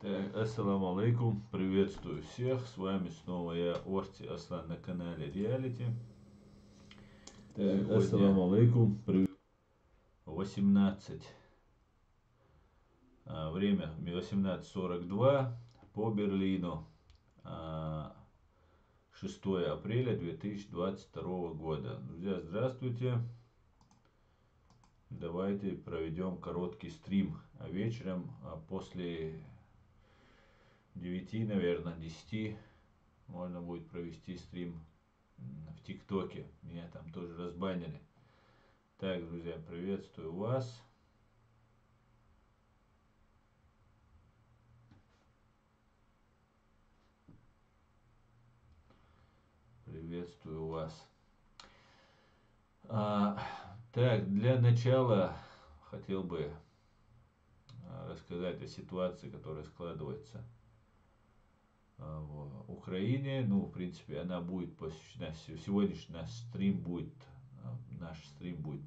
Так, ассаламу алейкум, приветствую всех, с вами снова я, Орти Аслан, на канале Реалити. Так, ассаламу алейкум, 18, время 18:42 по Берлину, 6 апреля 2022 года. Друзья, здравствуйте, давайте проведем короткий стрим, а вечером после 9, наверное, 10 можно будет провести стрим в ТикТоке. Меня там тоже разбанили. Так, друзья, приветствую вас. Приветствую вас. Так, для начала хотел бы рассказать о ситуации, которая складывается в Украине. Ну, в принципе, она будет посвящена, сегодняшний наш стрим будет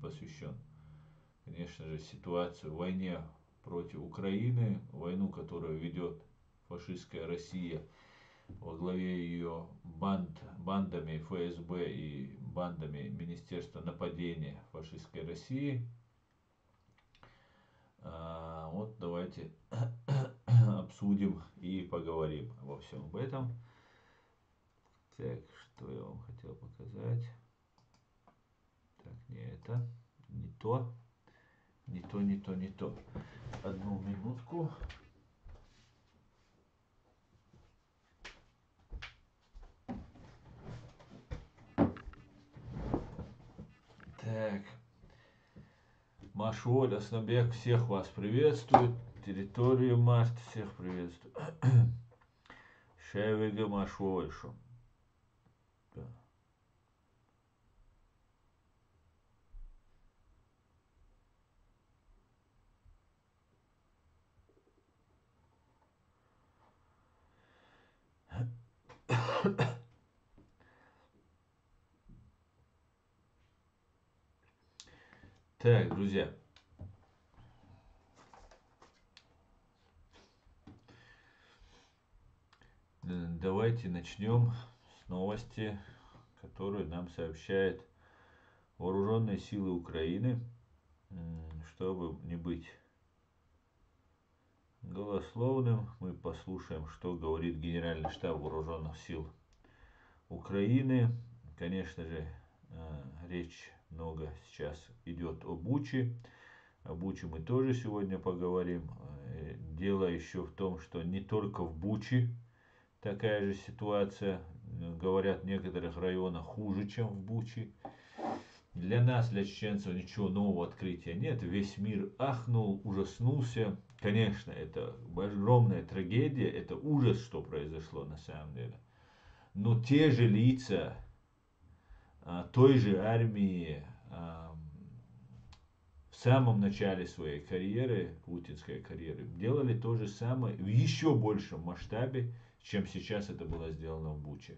посвящен, конечно же, ситуации в войне против Украины, войну, которую ведет фашистская Россия во главе ее бандами ФСБ и бандами Министерства нападения фашистской России. Вот давайте обсудим и поговорим обо всем об этом. Так, что я вам хотел показать? Так, не это, не то, не то, не то, не то. Одну минутку. Так, Машоль, Аснабек, всех вас приветствует. Территорию Март, всех приветствую. Шевига Машольшу. Да. Так, друзья. Давайте начнем с новости, которую нам сообщает Вооруженные силы Украины. Чтобы не быть голословным, мы послушаем, что говорит Генеральный штаб Вооруженных сил Украины. Конечно же, речь много сейчас идет о Буче. О Буче мы тоже сегодня поговорим. Дело еще в том, что не только в Буче такая же ситуация. Говорят, в некоторых районах хуже, чем в Буче. Для нас, для чеченцев, ничего нового открытия нет. Весь мир ахнул, ужаснулся. Конечно, это огромная трагедия, это ужас, что произошло на самом деле. Но те же лица той же армии в самом начале своей карьеры, путинской карьеры, делали то же самое в еще большем масштабе, чем сейчас это было сделано в Буче.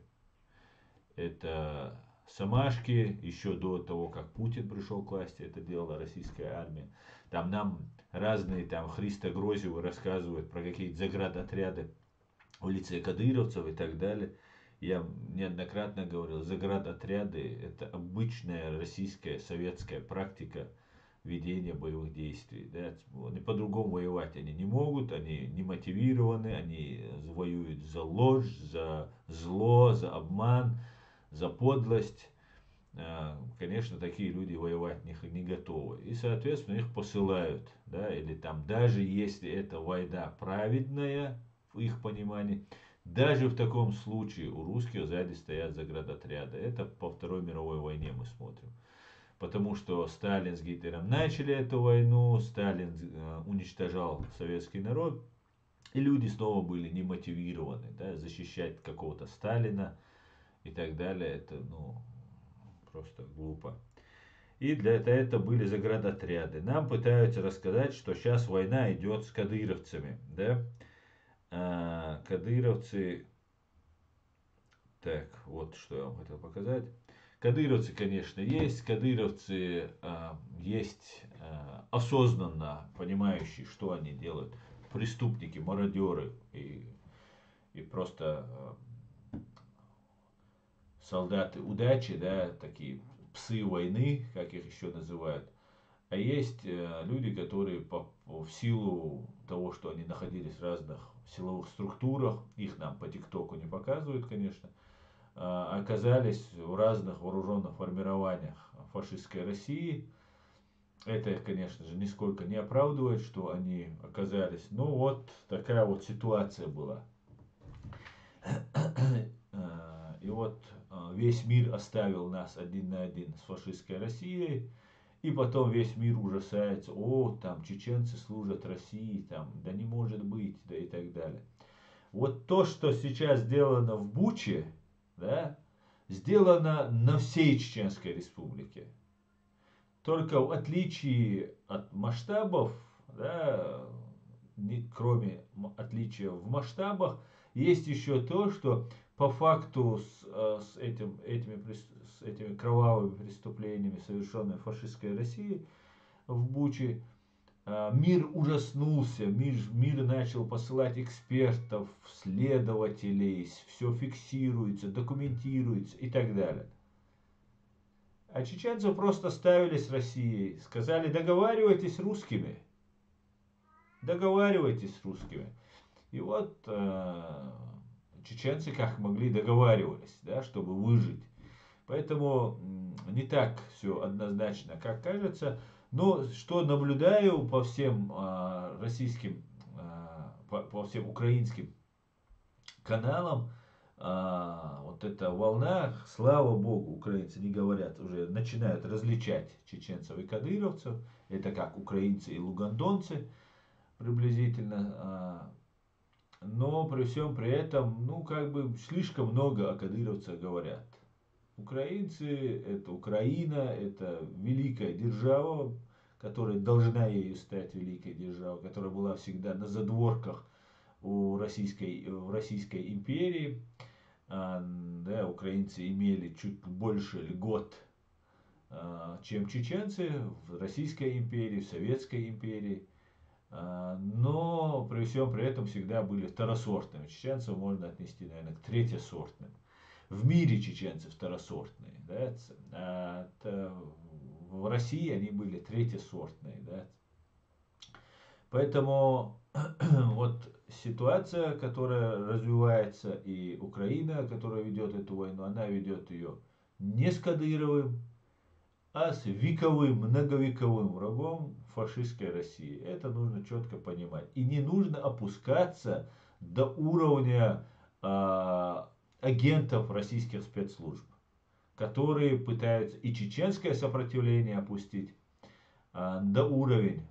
Это Самашки, еще до того, как Путин пришел к власти, это делала российская армия. Там нам разные Христо Грозевы рассказывают про какие-то заградотряды в лице кадыровцев и так далее. Я неоднократно говорил, заградотряды – это обычная российская советская практика ведения боевых действий. Да? По-другому воевать они не могут, они не мотивированы, они воюют за ложь, за зло, за обман, за подлость. Конечно, такие люди воевать не готовы. И, соответственно, их посылают. Да? Или там, даже если это война праведная, в их понимании, даже в таком случае у русских сзади стоят заградотряды. Это по Второй мировой войне мы смотрим. Потому что Сталин с Гитлером начали эту войну, Сталин уничтожал советский народ, и люди снова были не мотивированы, да, защищать какого-то Сталина и так далее. Это просто глупо. И для этого были заградотряды. Нам пытаются рассказать, что сейчас война идет с кадыровцами. Да? Кадыровцы, так, вот что я вам хотел показать. Кадыровцы, конечно, есть. Кадыровцы есть осознанно понимающие, что они делают преступники, мародеры и просто солдаты удачи, да, такие псы войны, как их еще называют. А есть люди, которые в силу того, что они находились в разных силовых структурах, их нам по ТикТоку не показывают, конечно, оказались в разных вооруженных формированиях фашистской России. Это их, конечно же, нисколько не оправдывает, что они оказались. Ну вот такая вот ситуация была. И вот весь мир оставил нас один на один с фашистской Россией. И потом весь мир ужасается, о, там чеченцы служат России, там, да не может быть, да и так далее. Вот то, что сейчас сделано в Буче, да, сделано на всей Чеченской Республике. Только в отличие от масштабов, да, кроме отличия в масштабах, есть еще то, что по факту с этими кровавыми преступлениями, совершенными фашистской Россией в Буче, мир ужаснулся, мир начал посылать экспертов, следователей, все фиксируется, документируется и так далее. А чеченцев просто ставили с Россией, сказали, договаривайтесь с русскими. Договаривайтесь с русскими. И вот чеченцы как могли договаривались, да, чтобы выжить. Поэтому не так все однозначно, как кажется. Но что наблюдаю по всем российским, по всем украинским каналам, вот эта волна, слава богу, украинцы не говорят, уже начинают различать чеченцев и кадыровцев. Это как украинцы и лугандонцы приблизительно. Но при всем при этом, ну, как бы слишком много о кадыровцах говорят. Украинцы, это Украина, это великая держава, которая должна ею стать великой державой, которая была всегда на задворках в Российской империи. Да, украинцы имели чуть больше льгот, чем чеченцы в Российской империи, в Советской империи. Но при всем при этом всегда были второсортными. Чеченцев можно отнести, наверное, к третьесортным. В мире чеченцы второсортные. Да? В России они были третьесортные. Да? Поэтому вот ситуация, которая развивается, и Украина, которая ведет эту войну, она ведет ее не с Кадыровым, а с вековым, многовековым врагом фашистской России. Это нужно четко понимать. И не нужно опускаться до уровня агентов российских спецслужб, которые пытаются и чеченское сопротивление опустить до уровня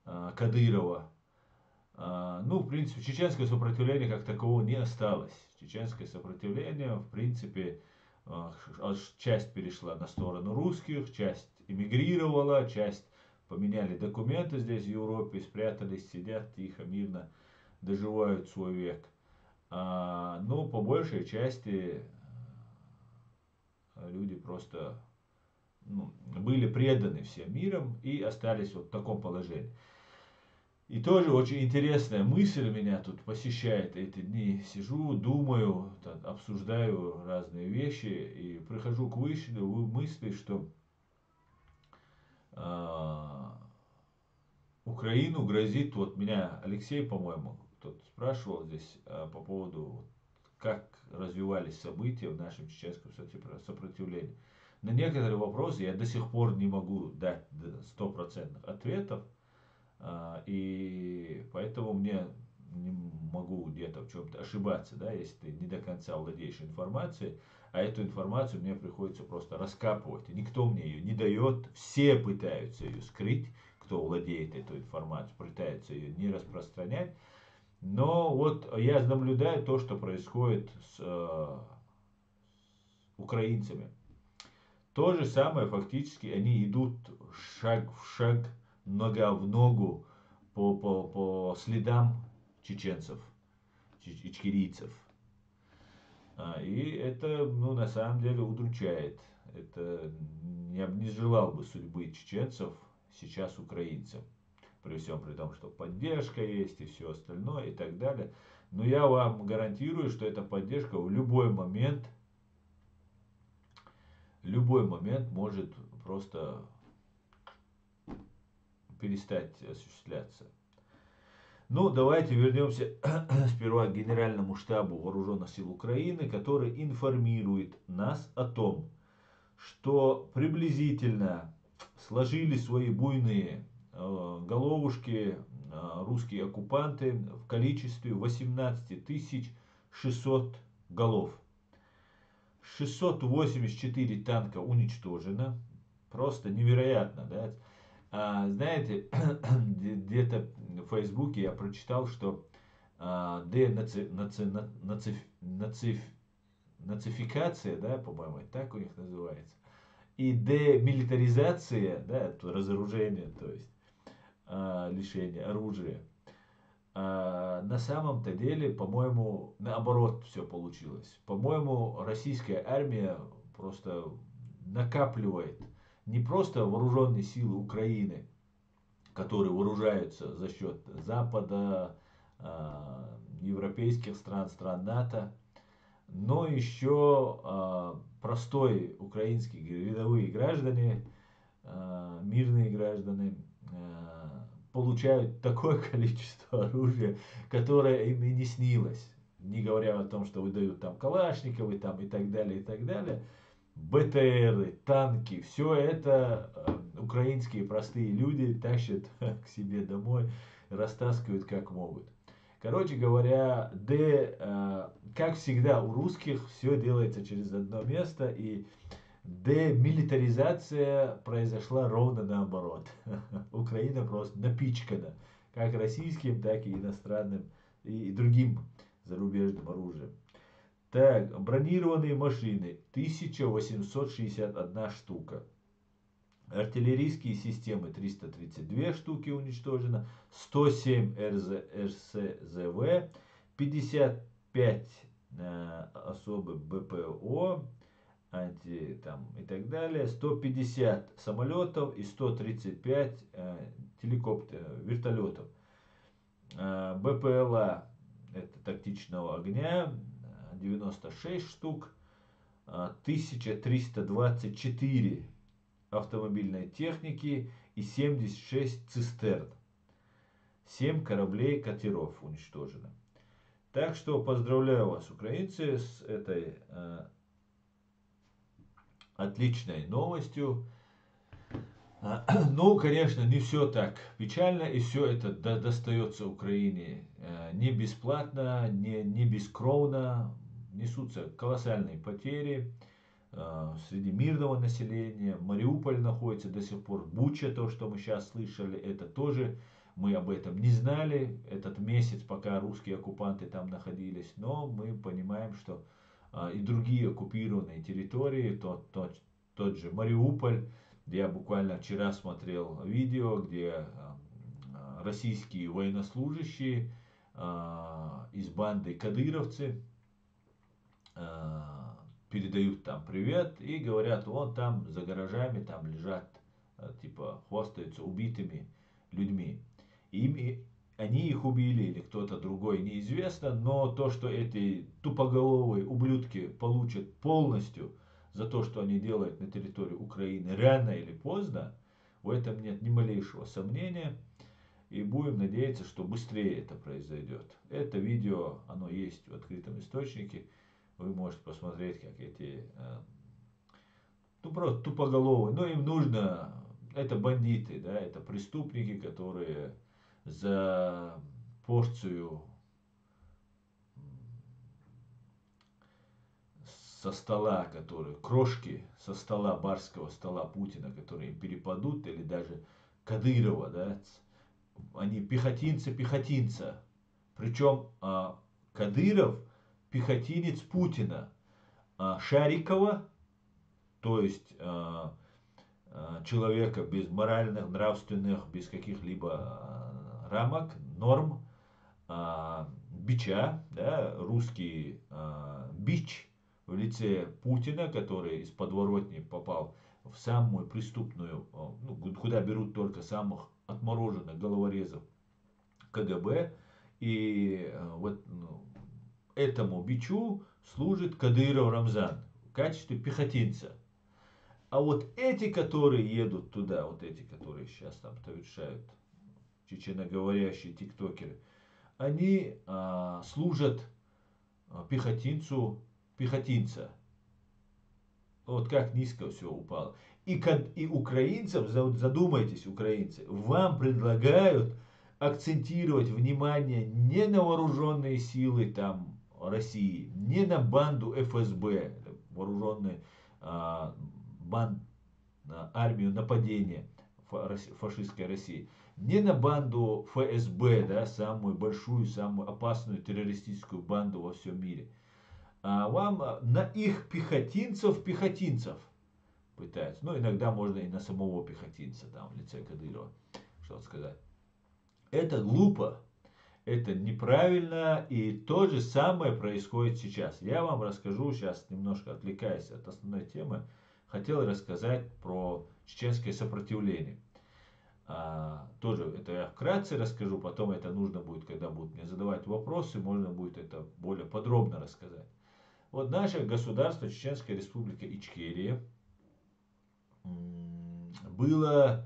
Кадырова. Ну, в принципе, чеченское сопротивление как такового не осталось. Чеченское сопротивление, в принципе, часть перешла на сторону русских, часть эмигрировала, часть поменяли документы здесь в Европе, спрятались, сидят тихо, мирно, доживают свой век. Но по большей части люди просто были преданы всем миром и остались вот в таком положении. И тоже очень интересная мысль меня тут посещает эти дни. Сижу, думаю, обсуждаю разные вещи и прихожу к мысли, что Украину грозит, вот меня Алексей, по-моему, кто-то спрашивал здесь по поводу, как развивались события в нашем чеченском сопротивлении. На некоторые вопросы я до сих пор не могу дать стопроцентных ответов. И поэтому мне не могу где-то в чем-то ошибаться, да, если ты не до конца владеешь информацией, а эту информацию мне приходится просто раскапывать. И никто мне ее не дает, все пытаются ее скрыть, кто владеет этой информацией, пытаются ее не распространять. Но вот я наблюдаю то, что происходит с украинцами. То же самое фактически они идут шаг в шаг, нога в ногу по следам чеченцев, ичкерийцев. И это, на самом деле удручает. Это, я бы не желал бы судьбы чеченцев сейчас украинцам. при всем при том, что поддержка есть и все остальное и так далее. Но я вам гарантирую, что эта поддержка в любой момент может просто перестать осуществляться. Ну, давайте вернемся сперва к Генеральному штабу Вооруженных сил Украины, который информирует нас о том, что приблизительно сложили свои буйные головушки русские оккупанты в количестве 18 600 голов. 684 танка уничтожено. Просто невероятно, да? Знаете, где-то в Фейсбуке я прочитал, что нацификация, да, по-моему, так у них называется, и демилитаризация, да, разоружение, то есть лишение оружия. На самом-то деле, по-моему, наоборот все получилось. По-моему, российская армия просто накапливает не просто вооруженные силы Украины, которые вооружаются за счет Запада, европейских стран, стран НАТО, но еще простой украинские рядовые граждане, мирные граждане, получают такое количество оружия, которое им и не снилось. Не говоря о том, что выдают там Калашниковы там, и так далее, и так далее. БТРы, танки, все это украинские простые люди тащат к себе домой, растаскивают как могут. Короче говоря, как всегда у русских все делается через одно место, и демилитаризация произошла ровно наоборот. Украина просто напичкана как российским, так и иностранным и другим зарубежным оружием. Так, бронированные машины 1861 штука. Артиллерийские системы 332 штуки уничтожено, 107 РСЗВ, 55 особых БПО, там, и так далее, 150 самолетов и 135 вертолетов. БПЛА, это тактичного огня, 96 штук, 1324 автомобильной техники и 76 цистерн. 7 кораблей катеров уничтожено. Так что поздравляю вас, украинцы, с этой отличной новостью. Ну, конечно, не все так печально, и все это достается Украине не бесплатно, не бескровно. Несутся колоссальные потери среди мирного населения. Мариуполь находится до сих пор. Буча, то, что мы сейчас слышали, это тоже мы об этом не знали этот месяц, пока русские оккупанты там находились. Но мы понимаем, что и другие оккупированные территории, тот же Мариуполь, где я буквально вчера смотрел видео, где российские военнослужащие из банды кадыровцы передают там привет и говорят, вон там за гаражами там лежат, типа хвастаются убитыми людьми. Они их убили или кто-то другой, неизвестно, но то, что эти тупоголовые ублюдки получат полностью за то, что они делают на территории Украины, рано или поздно, в этом нет ни малейшего сомнения. И будем надеяться, что быстрее это произойдет. Это видео, оно есть в открытом источнике. Вы можете посмотреть, как эти просто тупоголовые. Но им нужно, это бандиты, да, это преступники, которые за порцию со стола, которые крошки со стола, барского стола Путина, которые им перепадут, или даже Кадырова, да, они пехотинца. Причем Кадыров пехотинец Путина. Шарикова, то есть человека без моральных, нравственных, без каких-либо рамок, норм, бича, да, русский бич в лице Путина, который из подворотни попал в самую преступную, куда берут только самых отмороженных головорезов КГБ. И вот этому бичу служит Кадыров Рамзан в качестве пехотинца. А вот эти, которые едут туда, вот эти, которые сейчас там совершают, чеченоговорящие тиктокеры, они служат пехотинца. Вот как низко все упало. И украинцам, задумайтесь, украинцы, вам предлагают акцентировать внимание не на вооруженные силы там России, не на банду ФСБ, вооруженные армию нападения фашистской России, не на банду ФСБ, да, самую большую, самую опасную террористическую банду во всем мире, а вам на их пехотинцев пытаются. Ну, иногда можно и на самого пехотинца, там, в лице Кадырова, что сказать. Это глупо, это неправильно, и то же самое происходит сейчас. Я вам расскажу, сейчас немножко отвлекаясь от основной темы, хотел рассказать про чеченское сопротивление. Тоже это я вкратце расскажу, потом это нужно будет, когда будут мне задавать вопросы, можно будет это более подробно рассказать. Вот наше государство, Чеченская республика Ичкерия, было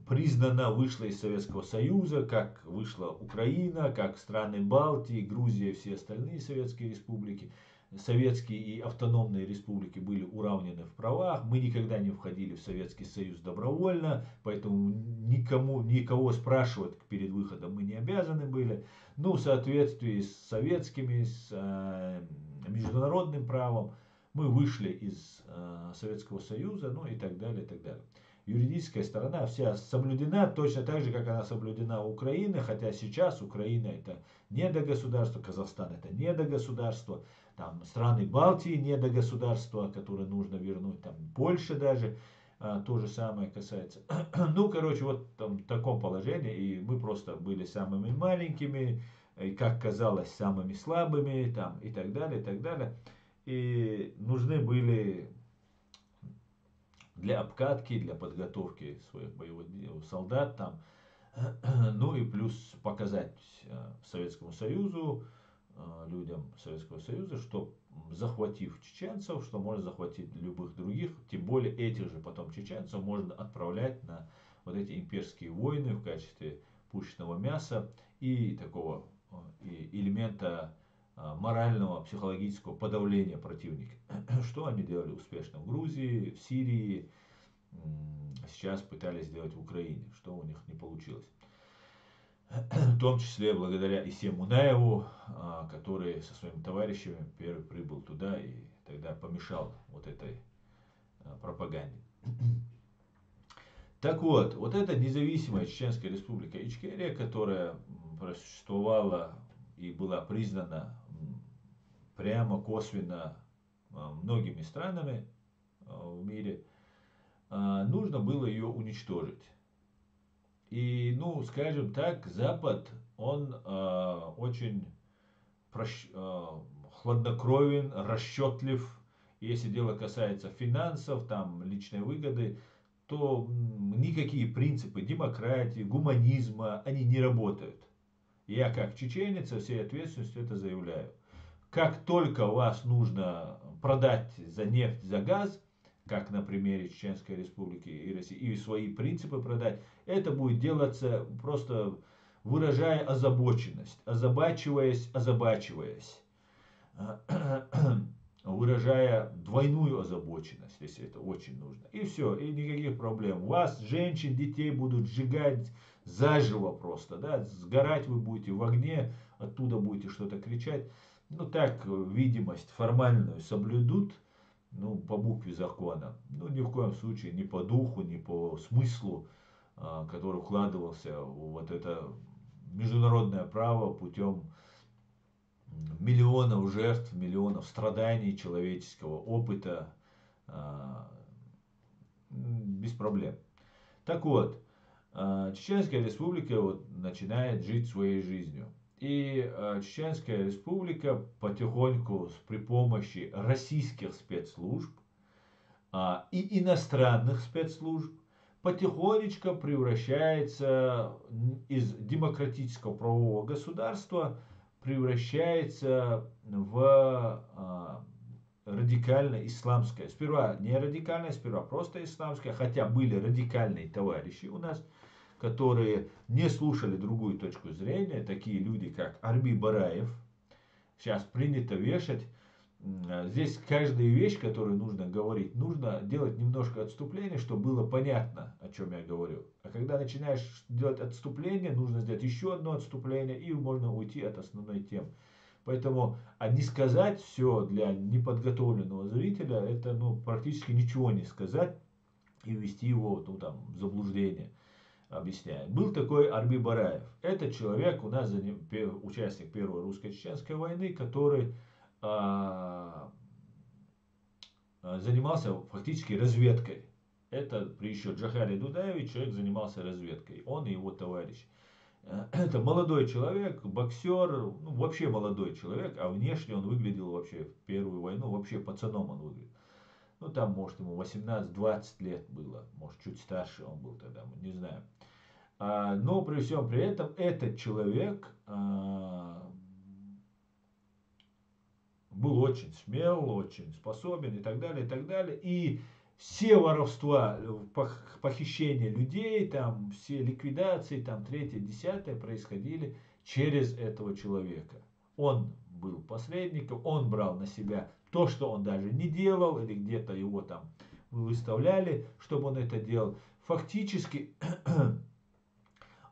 признано, вышло из Советского Союза, как вышла Украина, как страны Балтии, Грузия и все остальные советские республики. Советские и автономные республики были уравнены в правах. Мы никогда не входили в Советский Союз добровольно, поэтому никого спрашивать перед выходом мы не обязаны были. Ну, в соответствии с советскими, с международным правом мы вышли из Советского Союза, ну и так далее, и так далее. Юридическая сторона вся соблюдена точно так же, как она соблюдена у Украины, хотя сейчас Украина это недогосударство, Казахстан это недогосударство, там страны Балтии недогосударство, которое нужно вернуть, там Польша даже, то же самое касается. Ну, короче, вот в таком положении, и мы просто были самыми маленькими, и, как казалось, самыми слабыми, там, и так далее, и так далее. И нужны были для обкатки, для подготовки своих боевых солдат там, ну и плюс показать Советскому Союзу, людям Советского Союза, что захватив чеченцев, что можно захватить любых других, тем более этих же потом чеченцев можно отправлять на вот эти имперские войны в качестве пушечного мяса и такого элемента морального, психологического подавления противника. Что они делали успешно в Грузии, в Сирии, сейчас пытались сделать в Украине, что у них не получилось. В том числе благодаря Исе Мунаеву, который со своими товарищами первый прибыл туда и тогда помешал вот этой пропаганде. Так вот, вот эта независимая Чеченская республика Ичкерия, которая просуществовала и была признана прямо косвенно многими странами в мире, нужно было ее уничтожить. И, ну, скажем так, Запад, он очень хладнокровен, расчетлив. Если дело касается финансов, там, личной выгоды, то никакие принципы демократии, гуманизма, они не работают. Я как чеченец со всей ответственностью это заявляю. Как только вас нужно продать за нефть, за газ, как на примере Чеченской Республики и России, и свои принципы продать, это будет делаться просто выражая озабоченность, озабачиваясь, выражая двойную озабоченность, если это очень нужно. И все, и никаких проблем. Вас, женщин, детей будут сжигать заживо просто, да, сгорать вы будете в огне, оттуда будете что-то кричать. Ну так, видимость формальную соблюдут, ну, по букве закона. Ну, ни в коем случае, ни по духу, ни по смыслу, который вкладывался в вот это международное право путем миллионов жертв, миллионов страданий, человеческого опыта, без проблем. Так вот, Чеченская республика вот начинает жить своей жизнью. И Чеченская республика потихоньку при помощи российских спецслужб и иностранных спецслужб потихонечку превращается из демократического правового государства, превращается в радикально исламское. Сперва не радикальное, сперва просто исламское, хотя были радикальные товарищи у нас, которые не слушали другую точку зрения, такие люди, как Арби Бараев. Сейчас принято вешать. Здесь каждая вещь, которую нужно говорить, нужно делать немножко отступление, чтобы было понятно, о чем я говорю. А когда начинаешь делать отступление, нужно сделать еще одно отступление, и можно уйти от основной темы. Поэтому, а не сказать все для неподготовленного зрителя, это практически ничего не сказать и ввести его в заблуждение. Объясняю. Был такой Арби Бараев. Этот человек у нас участник Первой русско-чеченской войны, который занимался фактически разведкой. Это при еще Джахаре Дудаеве человек занимался разведкой. Он и его товарищ. Это молодой человек, боксер, вообще молодой человек, а внешне он выглядел вообще в Первую войну, вообще пацаном он выглядел. Там, может, ему 18-20 лет было, может, чуть старше он был тогда, мы не знаем. Но при всем при этом этот человек был очень смел, очень способен и так далее, и так далее. И все воровства, похищения людей, там, все ликвидации, там, 3-е, 10-е происходили через этого человека. Он был посредником, он брал на себя то, что он даже не делал, или где-то его там выставляли, чтобы он это делал. Фактически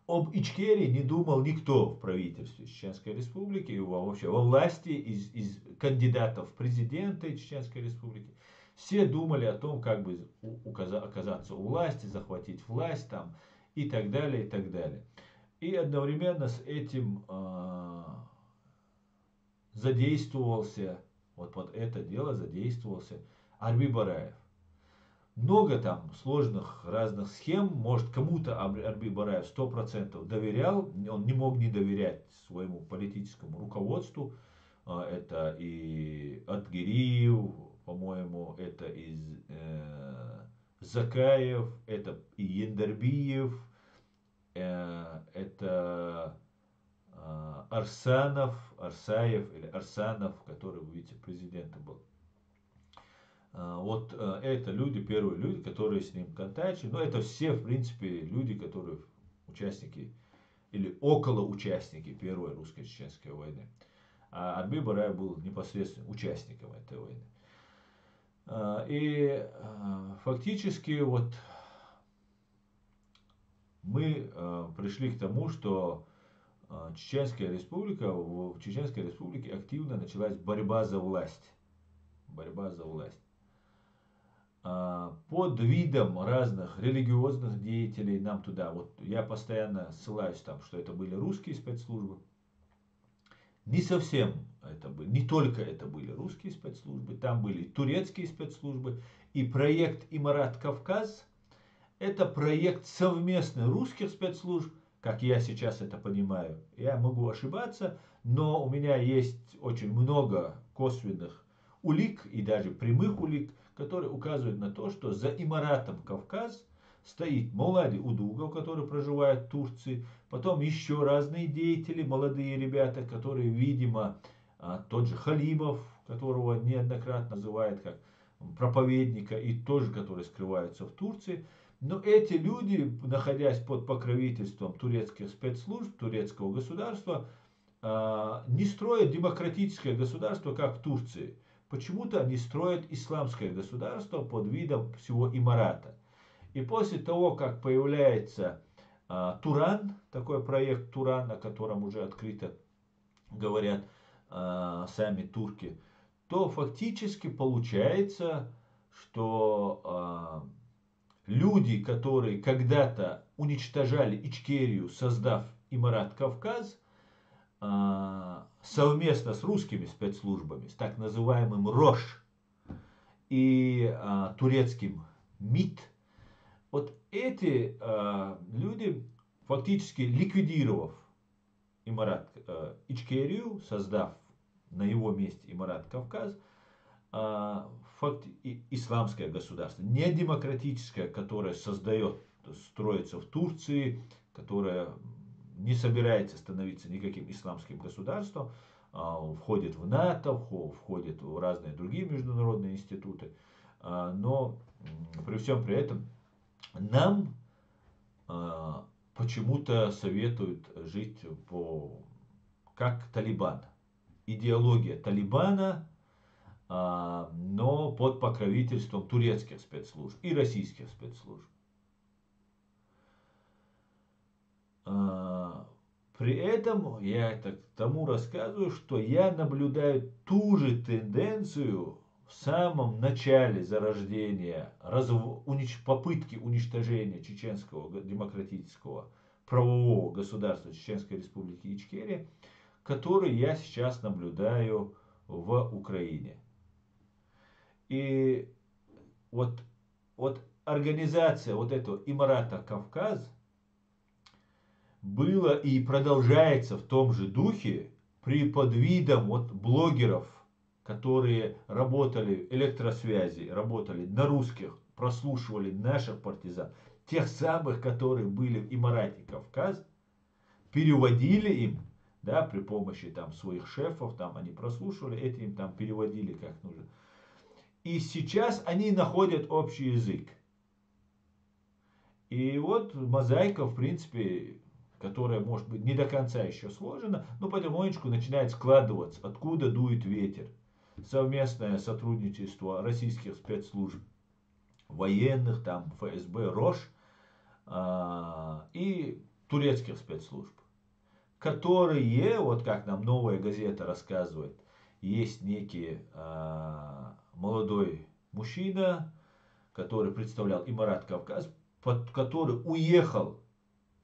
об Ичкерии не думал никто в правительстве Чеченской Республики, и вообще во власти из кандидатов в президенты Чеченской Республики. Все думали о том, как бы оказаться у власти, захватить власть там, и так далее, и так далее. И одновременно с этим задействовался, вот под это дело задействовался Арби Бараев. Много там сложных разных схем, может кому-то Арби Бараев 100% доверял, он не мог не доверять своему политическому руководству. Это и Атгириев, по-моему, это и Закаев, это и Яндарбиев, это Арсаев или Арсанов, который вице-президентом был. Вот это люди, первые люди, которые с ним контактировали. Но это все, в принципе, люди, которые участники или около участники Первой русско-чеченской войны. А Арби Бараев был непосредственно участником этой войны. И фактически вот мы пришли к тому, что в Чеченской Республике активно началась борьба за власть. Борьба за власть. Под видом разных религиозных деятелей нам туда, вот я постоянно ссылаюсь там, что это были русские спецслужбы. Не совсем это были, не только это были русские спецслужбы, там были и турецкие спецслужбы, и проект Имарат Кавказ, это проект совместный русских спецслужб, как я сейчас это понимаю. Я могу ошибаться, но у меня есть очень много косвенных улик и даже прямых улик, которые указывают на то, что за Имаратом Кавказ стоит Маулади Удугов, который проживает в Турции, потом еще разные деятели, молодые ребята, которые, видимо, тот же Халимов, которого неоднократно называют как проповедника, и тоже, который скрывается в Турции. Но эти люди, находясь под покровительством турецких спецслужб, турецкого государства, не строят демократическое государство, как в Турции. Почему-то они строят исламское государство под видом всего Имарата. И после того, как появляется Туран, такой проект Туран, о котором уже открыто говорят сами турки, то фактически получается, что люди, которые когда-то уничтожали Ичкерию, создав Имарат Кавказ, совместно с русскими спецслужбами, с так называемым РОШ и турецким МИД, вот эти люди, фактически ликвидировав Ичкерию, создав на его месте Имарат Кавказ, исламское государство, не демократическое, которое создает строится в Турции, которая не собирается становиться никаким исламским государством, входит в НАТО, входит в разные другие международные институты. Но при всем при этом нам почему-то советуют жить как Талибан. Идеология Талибана, но под покровительством турецких спецслужб и российских спецслужб. При этом я это к тому рассказываю, что я наблюдаю ту же тенденцию в самом начале зарождения, попытки уничтожения чеченского демократического правового государства Чеченской Республики Ичкерия, который я сейчас наблюдаю в Украине. И вот организация вот этого Имарата Кавказ было и продолжается в том же духе под видом блогеров, которые работали в электросвязи, работали на русских, прослушивали наших партизан, тех самых, которые были в Имарате Кавказ, переводили им, да, при помощи там своих шефов, там они прослушивали, эти им там переводили как нужно. И сейчас они находят общий язык. И вот мозаика, в принципе, которая, может быть, не до конца еще сложена, но потихонечку начинает складываться, откуда дует ветер. Совместное сотрудничество российских спецслужб, военных, там, ФСБ, РОШ и турецких спецслужб, которые, вот как нам Новая газета рассказывает, есть некий молодой мужчина, который представлял Имарат Кавказ, который уехал.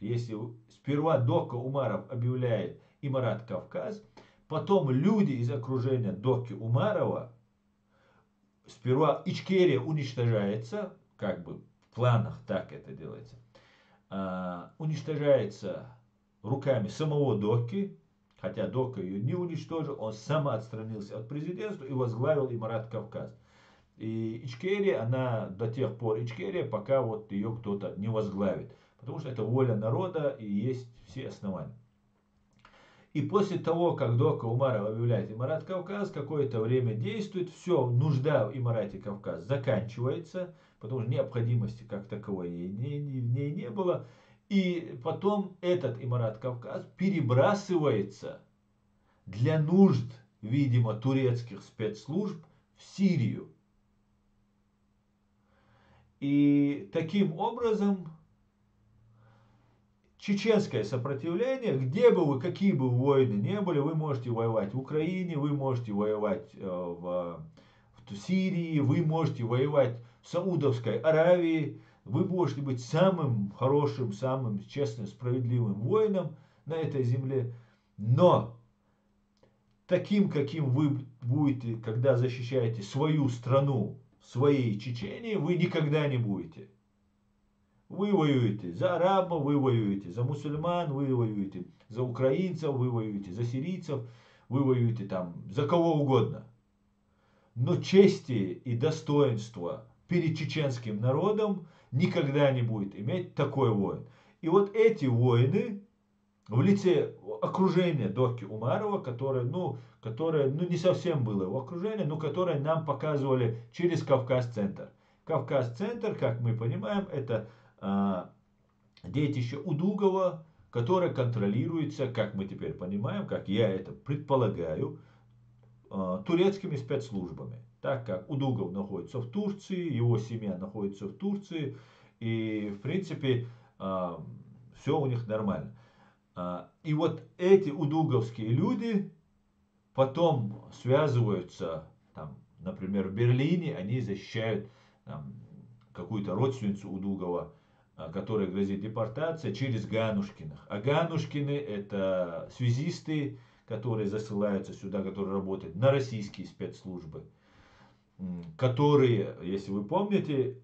Если сперва Дока Умаров объявляет Имарат Кавказ, потом люди из окружения Доки Умарова, сперва Ичкерия уничтожается, как бы в планах так это делается, уничтожается руками самого Доки, хотя Дока ее не уничтожил, он сам отстранился от президентства и возглавил Имарат Кавказ. И Ичкерия, она до тех пор Ичкерия, пока вот ее кто-то не возглавит. Потому что это воля народа и есть все основания. И после того, как Дока Умаров объявляет Имарат Кавказ, какое-то время действует, все, нужда в Имарате Кавказ заканчивается, потому что необходимости как таковой в ней не было. И потом этот Имарат Кавказ перебрасывается для нужд, видимо, турецких спецслужб в Сирию. И таким образом чеченское сопротивление, где бы вы, какие бы войны не были, вы можете воевать в Украине, вы можете воевать в Сирии, вы можете воевать в Саудовской Аравии, вы можете быть самым хорошим, самым честным, справедливым воином на этой земле, но таким, каким вы будете, когда защищаете свою страну, своей Чечении, вы никогда не будете. Вы воюете за арабов, вы воюете за мусульман, вы воюете за украинцев, вы воюете за сирийцев, вы воюете там за кого угодно. Но чести и достоинства перед чеченским народом никогда не будет иметь такой воин. И вот эти воины в лице окружения Доки Умарова, которое не совсем было его окружение, но которое нам показывали через Кавказ-центр. Кавказ-центр, как мы понимаем, это детище Удугова, которое контролируется, как мы теперь понимаем, как я это предполагаю, турецкими спецслужбами. Так как Удугов находится в Турции, его семья находится в Турции, и в принципе все у них нормально. И вот эти удуговские люди потом связываются, там, например, в Берлине, они защищают какую-то родственницу Удугова, которой грозит депортация, через Ганушкиных. А Ганушкины это связисты, которые засылаются сюда, которые работают на российские спецслужбы, которые, если вы помните,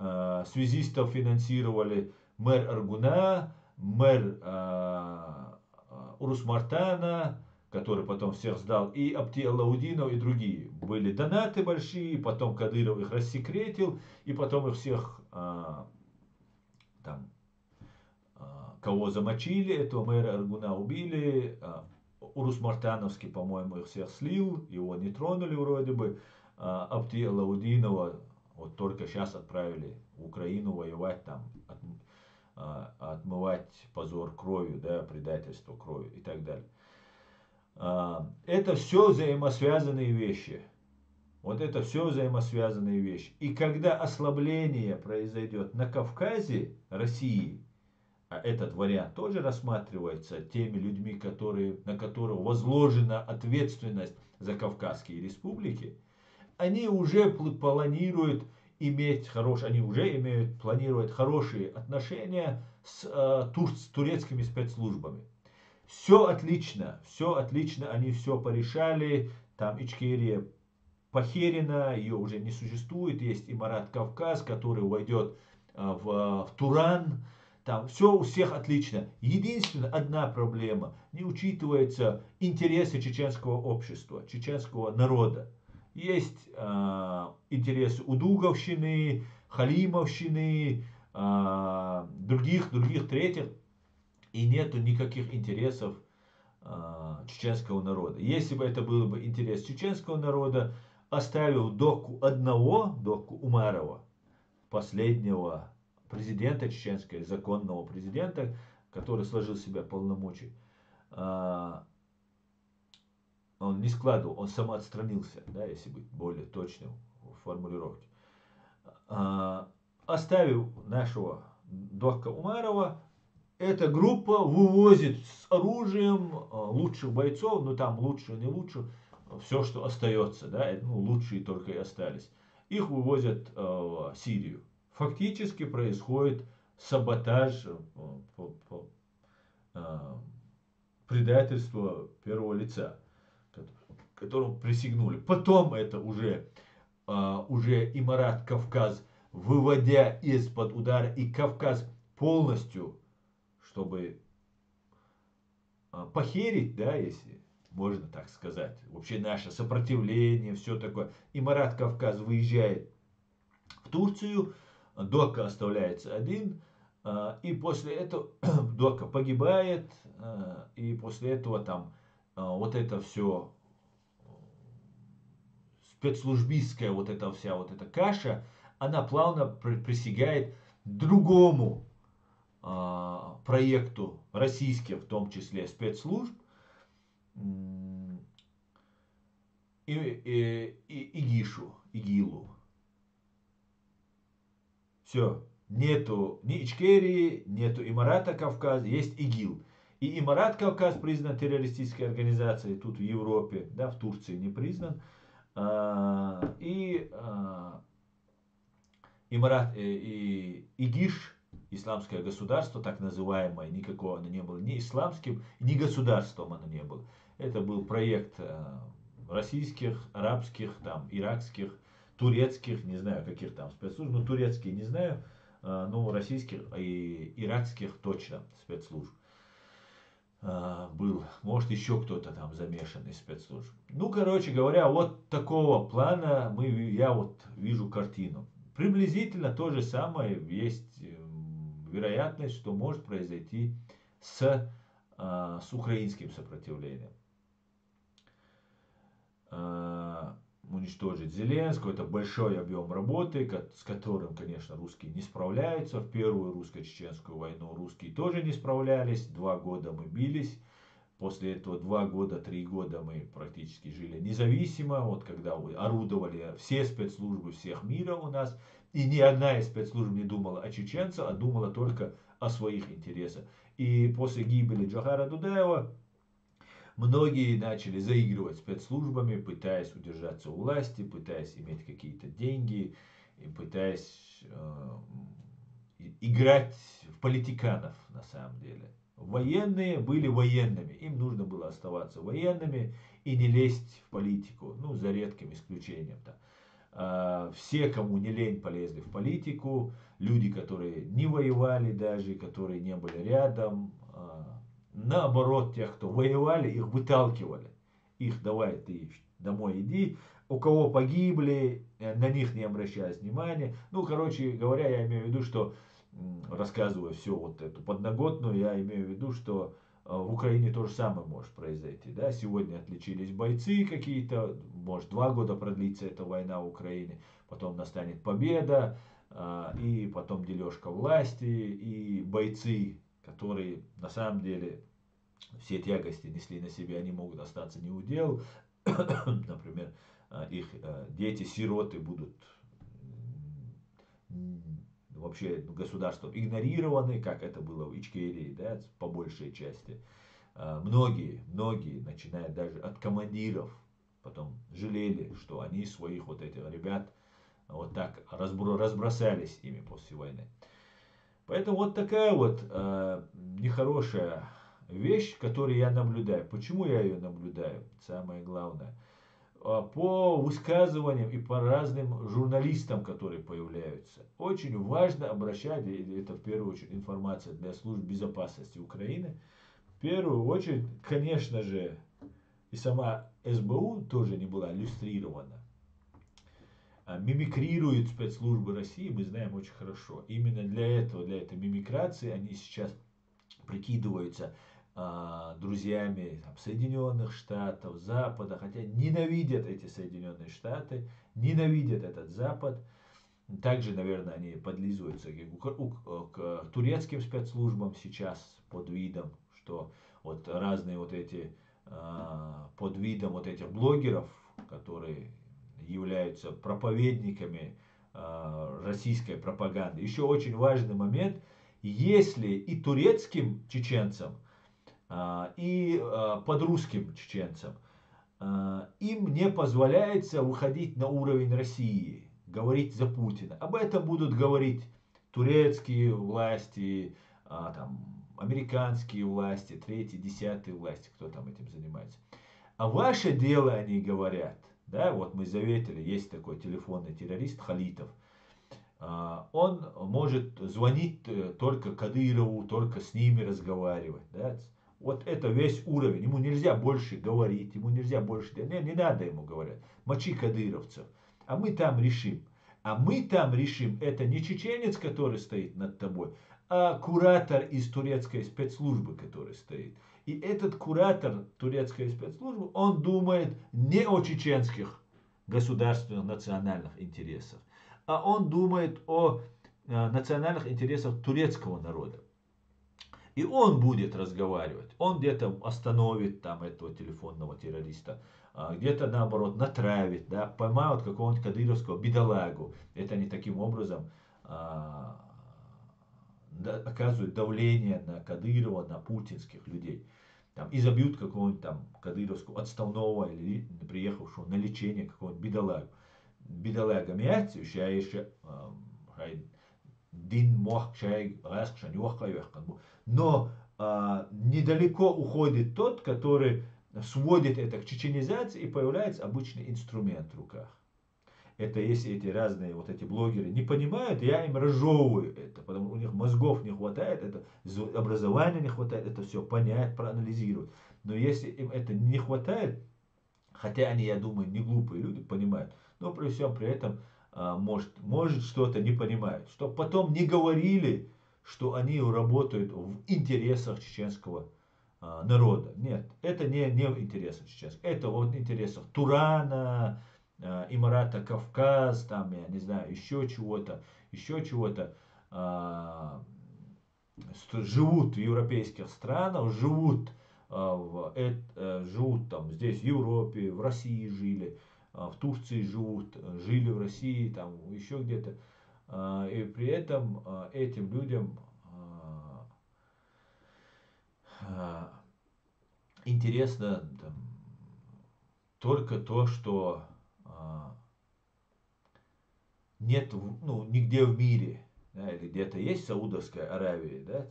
связистов финансировали мэр Аргуна, мэр Урус-Мартана, который потом всех сдал, и Апти Алаудинов и другие. Были донаты большие, потом Кадыров их рассекретил, и потом их всех там кого замочили, этого мэра Аргуна убили, Урус Мартановский, по-моему, их всех слил, его не тронули вроде бы, Абти Алаудинова вот только сейчас отправили в Украину воевать там, отмывать позор кровью, да, предательство кровью и так далее. Это все взаимосвязанные вещи. Вот это все взаимосвязанные вещи. И когда ослабление произойдет на Кавказе России, а этот вариант тоже рассматривается теми людьми, на которых возложена ответственность за Кавказские республики, они уже планируют планируют хорошие отношения с турецкими спецслужбами. Все отлично, они все порешали, там Ичкерия похерена, ее уже не существует, есть Имарат Кавказ, который войдет в Туран, там все у всех отлично. Единственная одна проблема, не учитываются интересы чеченского общества, чеченского народа. Есть интересы удуговщины, халимовщины, других, третьих, и нету никаких интересов чеченского народа. Если бы это был бы интерес чеченского народа, оставил Докку Умарова, последнего президента чеченского, законного президента, который сложил в себя полномочий, он не складывал, он самоотстранился, да, если быть более точным в формулировке. Оставив нашего Докка Умарова, эта группа вывозит с оружием лучших бойцов, ну там лучше, не лучше, все, что остается, да, ну лучшие только и остались. Их вывозят в Сирию. Фактически происходит саботаж, предательство первого лица, которому присягнули. Потом это уже Имарат Кавказ, выводя из-под удара и Кавказ полностью, чтобы похерить, да, если можно так сказать, вообще наше сопротивление, все такое. Имарат Кавказ выезжает в Турцию, Докка оставляется один, и после этого Докка погибает, и после этого там вот это все спецслужбистская вот эта вся вот эта каша, она плавно присягает другому проекту российских, в том числе спецслужб, ИГИЛу. Все. Нету ни Ичкерии, нету Имарата Кавказ, есть ИГИЛ. И Имарат Кавказ признан террористической организацией тут в Европе, да, в Турции не признан. ИГИШ, исламское государство, так называемое, никакого оно не было ни исламским, ни государством оно не было. Это был проект российских, арабских, там, иракских, турецких, не знаю каких там спецслужб, но турецкие не знаю, но российских и иракских точно спецслужб был. Может еще кто-то там замешан из спецслужб. Ну, короче говоря, вот такого плана я вот вижу картину. Приблизительно то же самое есть вероятность, что может произойти с украинским сопротивлением. Уничтожить Зеленского, это большой объем работы, с которым, конечно, русские не справляются. В первую русско-чеченскую войну русские тоже не справлялись, 2 года мы бились, после этого 2 года, 3 года мы практически жили независимо, вот когда орудовали все спецслужбы всех мира у нас, и ни одна из спецслужб не думала о чеченцах, а думала только о своих интересах. И после гибели Джохара Дудаева многие начали заигрывать спецслужбами, пытаясь удержаться у власти, пытаясь иметь какие-то деньги, и пытаясь играть в политиканов на самом деле. Военные были военными, им нужно было оставаться военными и не лезть в политику, ну за редким исключением-то. Все, кому не лень, полезли в политику, люди, которые не воевали даже, которые не были рядом. Наоборот, тех, кто воевали, их выталкивали. Их давай ты домой иди. У кого погибли, на них не обращалось внимания. Ну, короче говоря, я имею в виду, что рассказывая все вот эту подноготную, я имею в виду, что в Украине то же самое может произойти. Да? Сегодня отличились бойцы какие-то, может 2 года продлится эта война в Украине, потом настанет победа, и потом дележка власти, и бойцы, которые на самом деле все тягости несли на себе, они могут остаться не у дел. Например, их дети-сироты будут вообще государством игнорированы, как это было в Ичкерии, да, по большей части. Многие, начиная даже от командиров, потом жалели, что они своих вот этих ребят вот так разбросались ими после войны. Поэтому вот такая вот нехорошая вещь, которую я наблюдаю. Почему я ее наблюдаю? Самое главное. По высказываниям и по разным журналистам, которые появляются. Очень важно обращать, это в первую очередь информация для служб безопасности Украины. В первую очередь, конечно же, и сама СБУ тоже не была иллюстрирована. Мимикрируют спецслужбы России, мы знаем очень хорошо. Именно для этой мимикрации они сейчас прикидываются друзьями Соединенных Штатов, Запада, хотя ненавидят эти Соединенные Штаты, ненавидят этот Запад. Также, наверное, они подлизываются к турецким спецслужбам сейчас под видом, что вот разные вот эти, под видом вот этих блогеров, которые являются проповедниками российской пропаганды. Еще очень важный момент, если и турецким чеченцам, и под русским чеченцам им не позволяется выходить на уровень России, говорить за Путина. Об этом будут говорить турецкие власти, там, американские власти, третьи, десятые власти, кто там этим занимается. А ваше дело, они говорят, да, вот мы заметили, есть такой телефонный террорист Халитов, он может звонить только Кадырову, только с ними разговаривать, да. Вот это весь уровень. Ему нельзя больше говорить, ему нельзя больше... Не надо ему говорить. Мочи кадыровцев. А мы там решим. А мы там решим, это не чеченец, который стоит над тобой, а куратор из турецкой спецслужбы, который стоит. И этот куратор турецкой спецслужбы, он думает не о чеченских государственных национальных интересах, а он думает о национальных интересах турецкого народа. И он будет разговаривать. Он где-то остановит там этого телефонного террориста, где-то наоборот натравит, да, поймают какого-нибудь кадыровского бедолагу. Это они таким образом оказывают давление на Кадырова, на путинских людей. Там, и забьют какого-нибудь там кадыровского отставного или приехавшего на лечение какого-нибудь бедолагу. Бедолага мяться, еще дин мох чай раскша не. Но недалеко уходит тот, который сводит это к чеченизации, и появляется обычный инструмент в руках. Это если эти разные вот эти блогеры не понимают, я им разжевываю это, потому что у них мозгов не хватает, это образования не хватает, это все понять, проанализировать. Но если им это не хватает, хотя они, я думаю, не глупые люди, понимают, но при всем при этом может что-то не понимают, чтобы потом не говорили, что они работают в интересах чеченского народа. Нет, это не в интересах чеченского, это вот в интересах Турана, Имарата Кавказ, там, я не знаю, еще чего-то, живут в европейских странах, живут там здесь в Европе, в России жили, в Турции живут, жили в России, там еще где-то. И при этом этим людям интересно там, только то, что нет нигде в мире, да, или где-то есть Саудовская Аравия, да,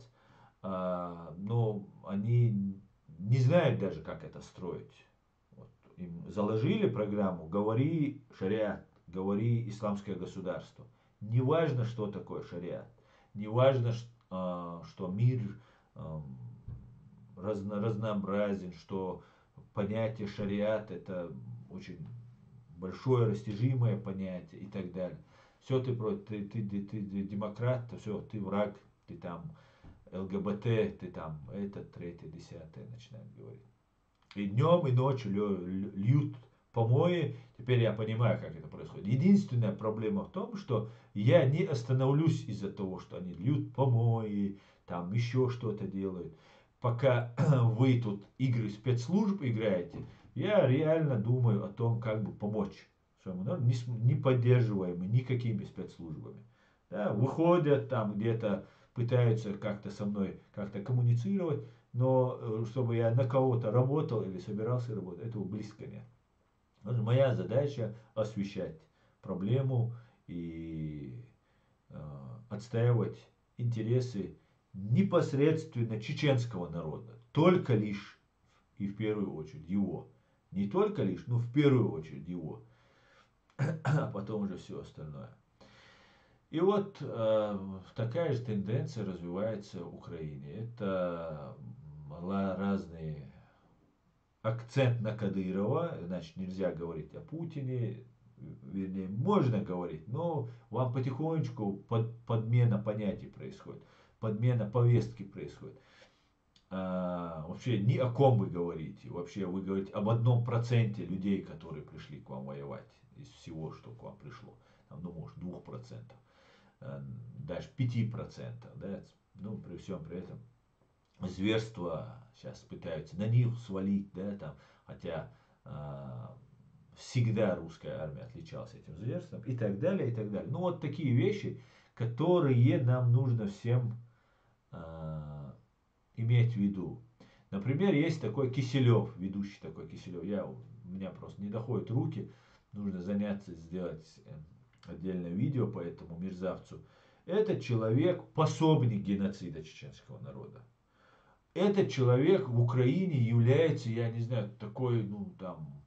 но они не знают даже, как это строить. Вот, им заложили программу, говори шариат, говори исламское государство. Не важно, что такое шариат, не важно, что мир разнообразен, что понятие шариат это очень большое растяжимое понятие и так далее. все ты демократ, все, ты враг, ты там ЛГБТ, ты там это, третье, десятое, начинают говорить. И днем, и ночью льют помои. Теперь я понимаю, как это происходит. Единственная проблема в том, что я не остановлюсь из-за того, что они льют помои, там еще что-то делают. Пока вы тут игры спецслужб играете, я реально думаю о том, как бы помочь своему народу, не поддерживаемый никакими спецслужбами. Да, выходят там где-то, пытаются как-то со мной как-то коммуницировать, но чтобы я на кого-то работал или собирался работать, этого близко нет. Моя задача освещать проблему и отстаивать интересы непосредственно чеченского народа. Только лишь и в первую очередь его. Не только лишь, но в первую очередь его. А потом уже все остальное. И вот такая же тенденция развивается в Украине. Это разные акцент на Кадырова, значит нельзя говорить о Путине, вернее можно говорить, но вам потихонечку подмена понятий происходит, подмена повестки происходит. Вообще ни о ком вы говорите, вообще вы говорите об 1% людей, которые пришли к вам воевать, из всего, что к вам пришло, там, ну может 2%. Даже 5%, да, ну, при всем при этом зверства сейчас пытаются на них свалить, да, там, хотя всегда русская армия отличалась этим зверством и так далее, и так далее. Ну, вот такие вещи, которые нам нужно всем иметь в виду. Например, есть такой Киселев, ведущий такой Киселев. У меня просто не доходят руки, нужно заняться, сделать отдельное видео по этому мерзавцу. Этот человек пособник геноцида чеченского народа. Этот человек в Украине является, я не знаю, такой, ну там,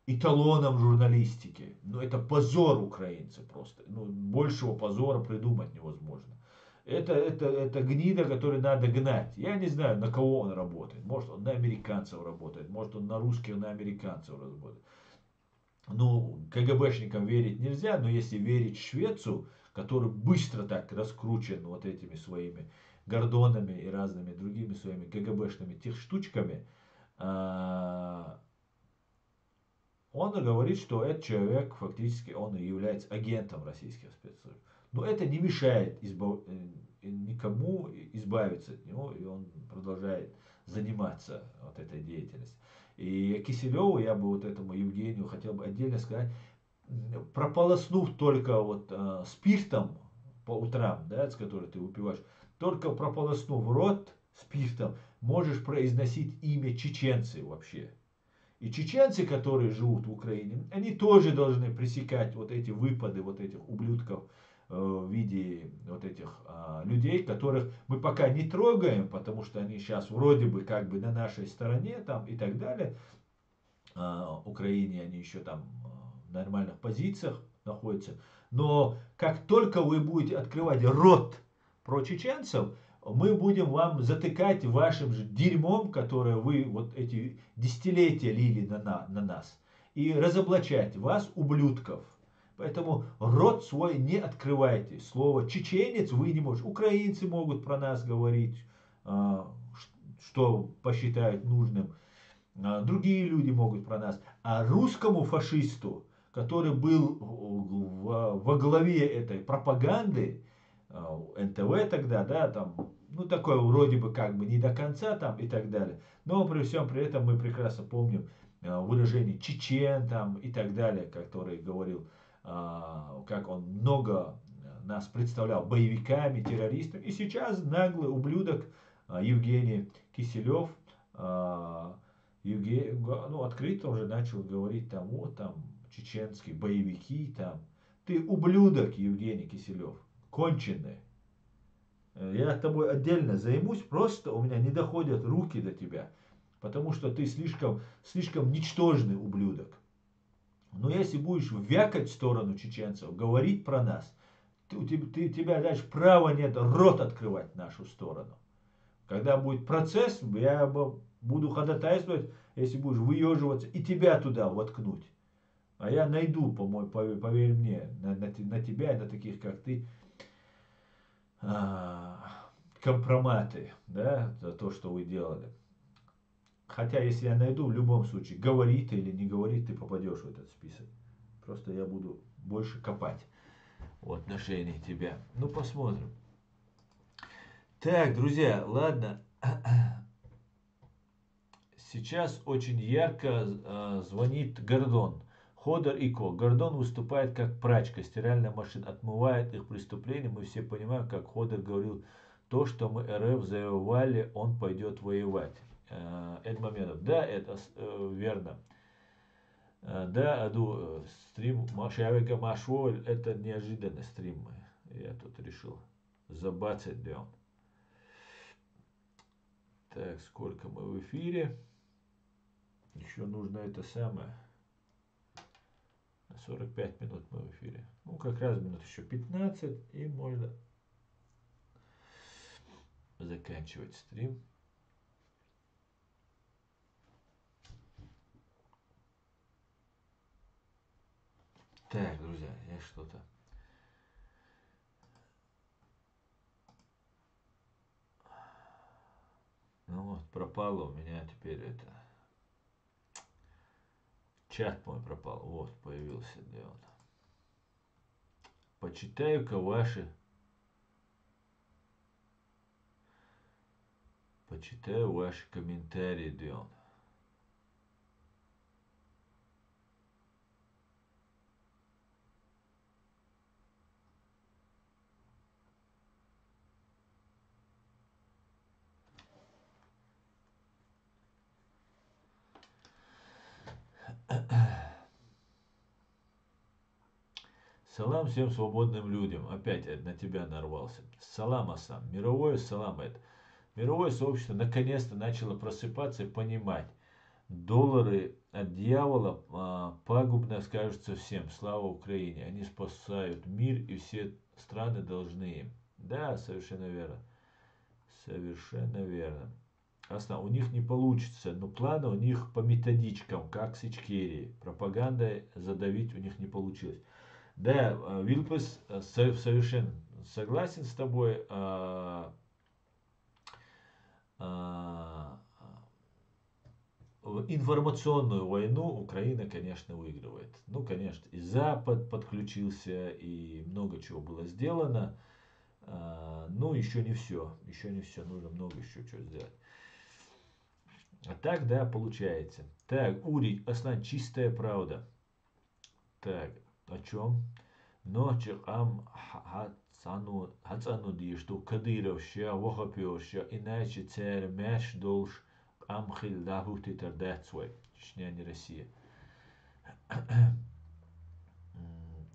эталоном журналистики. Ну это позор украинцев просто. Ну, большего позора придумать невозможно. Это гнида, которую надо гнать. Я не знаю, на кого он работает. Может, он на американцев работает, может, он на русских, на американцев работает. Ну, КГБшникам верить нельзя, но если верить швецу, который быстро так раскручен вот этими своими Гордонами и разными другими своими КГБшными тех штучками, он говорит, что этот человек фактически он и является агентом российских спецслужб. Но это не мешает никому избавиться от него, и он продолжает заниматься вот этой деятельностью. И Киселеву я бы вот этому Евгению хотел бы отдельно сказать, прополоснув только вот спиртом по утрам, да, с которой ты выпиваешь, только прополоснув рот спиртом, можешь произносить имя чеченцы вообще. И чеченцы, которые живут в Украине, они тоже должны пресекать вот эти выпады вот этих ублюдков в виде вот этих людей, которых мы пока не трогаем, потому что они сейчас вроде бы как бы на нашей стороне там и так далее. В Украине они еще там в нормальных позициях находятся. Но как только вы будете открывать рот про чеченцев, мы будем вам затыкать вашим же дерьмом, которое вы вот эти десятилетия лили на нас. И разоблачать вас, ублюдков. Поэтому рот свой не открывайте. Слово чеченец вы не можете. Украинцы могут про нас говорить, что посчитают нужным. Другие люди могут про нас. А русскому фашисту, который был во главе этой пропаганды, НТВ тогда, да, там, ну, такое вроде бы как бы не до конца там и так далее. Но при всем при этом мы прекрасно помним выражение чечен там и так далее, который говорил, как он много нас представлял боевиками, террористами. И сейчас наглый ублюдок Евгений Киселев, ну, открыто уже начал говорить там, вот там, чеченские боевики там. Ты ублюдок, Евгений Киселев, конченый. Я тобой отдельно займусь, просто у меня не доходят руки до тебя, потому что ты слишком ничтожный ублюдок. Но если будешь вякать в сторону чеченцев, говорить про нас, тебя дальше права нет рот открывать в нашу сторону. Когда будет процесс, я буду ходатайствовать, если будешь выеживаться, и тебя туда воткнуть. А я найду, поверь мне, на тебя и на таких, как ты, компроматы, да, за то, что вы делали. Хотя, если я найду, в любом случае, говорит или не говорит, ты попадешь в этот список. Просто я буду больше копать в отношении тебя. Ну, посмотрим. Так, друзья, ладно. Сейчас очень ярко звонит Гордон. Ходор и Ко. Гордон выступает как прачка, стиральная машина, отмывает их преступления. Мы все понимаем, как Ходор говорил, то, что мы РФ завоевали, он пойдет воевать. Эдмомедов. Да, это верно. Да, Аду, стрим Машавика Машволь, это неожиданный стрим. Я тут решил забацать, да. Так, сколько мы в эфире? Еще нужно это самое. 45 минут мы в эфире. Ну, как раз минут еще 15, и можно заканчивать стрим. Так, друзья, я что-то... Ну вот, пропало у меня теперь это... Чат мой пропал. Вот, появился, где он. Почитаю-ка ваши... Почитаю ваши комментарии, где он. Салам всем свободным людям. Опять на тебя нарвался. Салам, Асам. Мировое салам это. Мировое сообщество наконец-то начало просыпаться и понимать. Доллары от дьявола пагубно скажутся всем. Слава Украине. Они спасают мир, и все страны должны им. Да, совершенно верно. Совершенно верно. Основа. У них не получится, но планы у них по методичкам, как с Ичкерии. Пропагандой задавить у них не получилось. Да, Вилпес, совершенно согласен с тобой. Информационную войну Украина, конечно, выигрывает. Ну, конечно, и Запад подключился, и много чего было сделано. Но еще не все. Еще не все. Нужно много еще чего сделать. А так, да, получается. Так, Ури, основная чистая правда. Так, о чем? Ночи хацануди, что Кадыровща, Вохопёща, иначе царь мяш долж Амхил Дахухти Тардацвой. Чечня, не Россия.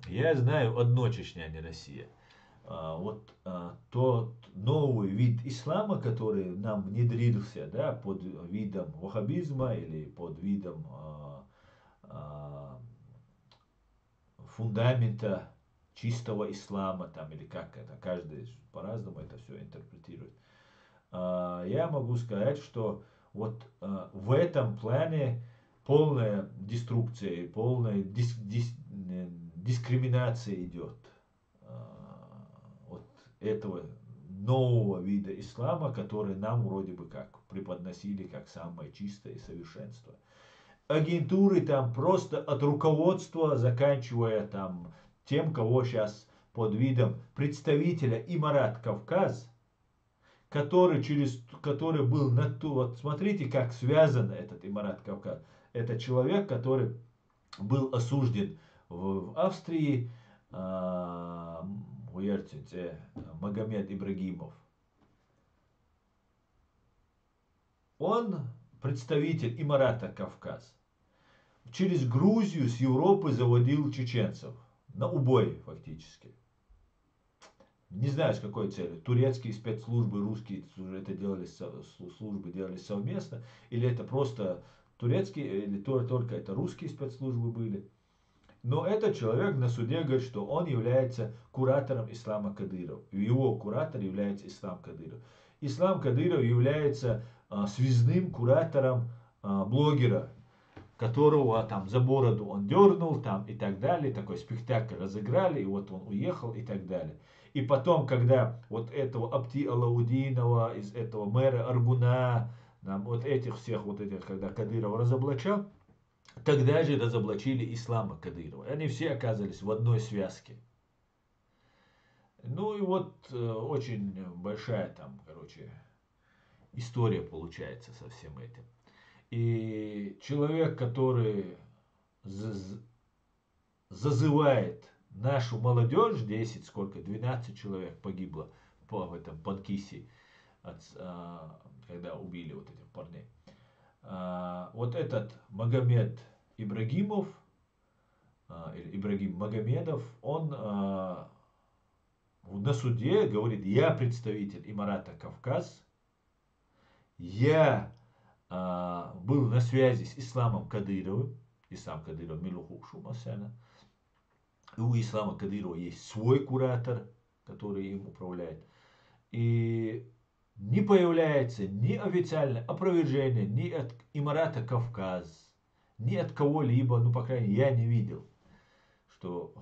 Я знаю одно: Чечня, не Россия. Вот тот новый вид ислама, который нам внедрился, да, под видом ваххабизма или под видом фундамента чистого ислама, там, или как это, каждый по-разному это все интерпретирует. Я могу сказать, что вот в этом плане полная деструкция, полная дискриминация идет от этого нового вида ислама, который нам вроде бы как преподносили как самое чистое совершенство. Агентуры там просто от руководства, заканчивая там тем, кого сейчас под видом представителя Имарат Кавказ, который был на ту, вот смотрите, как связан этот Имарат Кавказ. Это человек, который был осужден в Австрии, Магомед Ибрагимов. Он представитель Имарата Кавказ. Через Грузию с Европы заводил чеченцев. На убой фактически. Не знаю, с какой целью. Турецкие спецслужбы, русские это делали, службы делали совместно. Или это просто турецкие, или только это русские спецслужбы были. Но этот человек на суде говорит, что он является куратором Ислама Кадыров. Его куратор является Ислам Кадыров. Ислам Кадыров является связным куратором блогера, которого там за бороду он дернул там и так далее, такой спектакль разыграли, и вот он уехал и так далее. И потом, когда вот этого Абти Алаудинова, из этого мэра Аргуна, там, вот этих всех, вот этих, когда Кадыров разоблачал, тогда же разоблачили Ислама Кадырова. Они все оказались в одной связке. Ну и вот очень большая там, короче, история получается со всем этим. И человек, который зазывает нашу молодежь, 10, сколько, 12 человек погибло в этом Панкисе, когда убили вот этих парней. Вот этот Магомед Ибрагимов, или Ибрагим Магомедов, он на суде говорит: я представитель Имарата Кавказ, я был на связи с Исламом Кадыровым, Ислам Кадыров Милуху Шумасена. И у Ислама Кадырова есть свой куратор, который им управляет. И не появляется ни официальное опровержение ни от Имарата Кавказ, ни от кого-либо, ну, по крайней мере, я не видел, что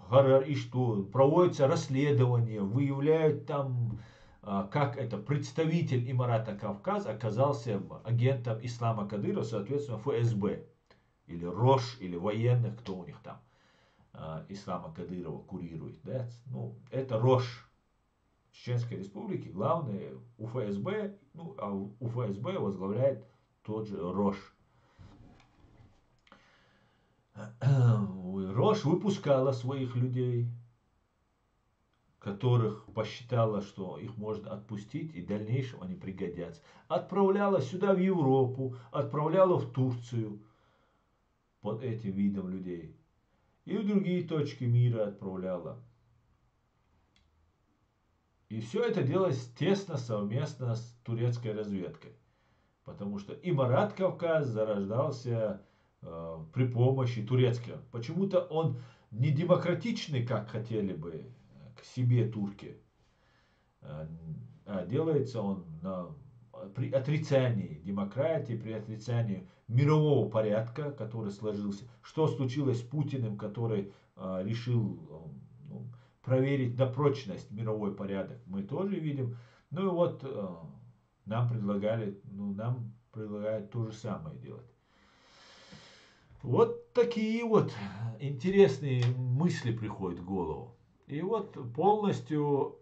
и что проводится расследование, выявляют там, как это представитель Имарата Кавказ оказался агентом Ислама Кадырова, соответственно, ФСБ, или РОШ, или военных, кто у них там Ислама Кадырова курирует. Да? Ну, это РОШ Чеченской Республики, главное у ФСБ, ну, а у ФСБ возглавляет тот же РОШ. РОШ выпускала своих людей, которых посчитала, что их можно отпустить, и в дальнейшем они пригодятся. Отправляла сюда, в Европу, отправляла в Турцию под этим видом людей. И в другие точки мира отправляла. И все это делалось тесно совместно с турецкой разведкой. Потому что Имарат Кавказ зарождался при помощи турецкого. Почему-то он не демократичный, как хотели бы к себе турки. А делается он при отрицании демократии, при отрицании мирового порядка, который сложился. Что случилось с Путиным, который решил проверить на прочность мировой порядок, мы тоже видим. Ну и вот нам предлагают то же самое делать. Вот такие вот интересные мысли приходят в голову. И вот полностью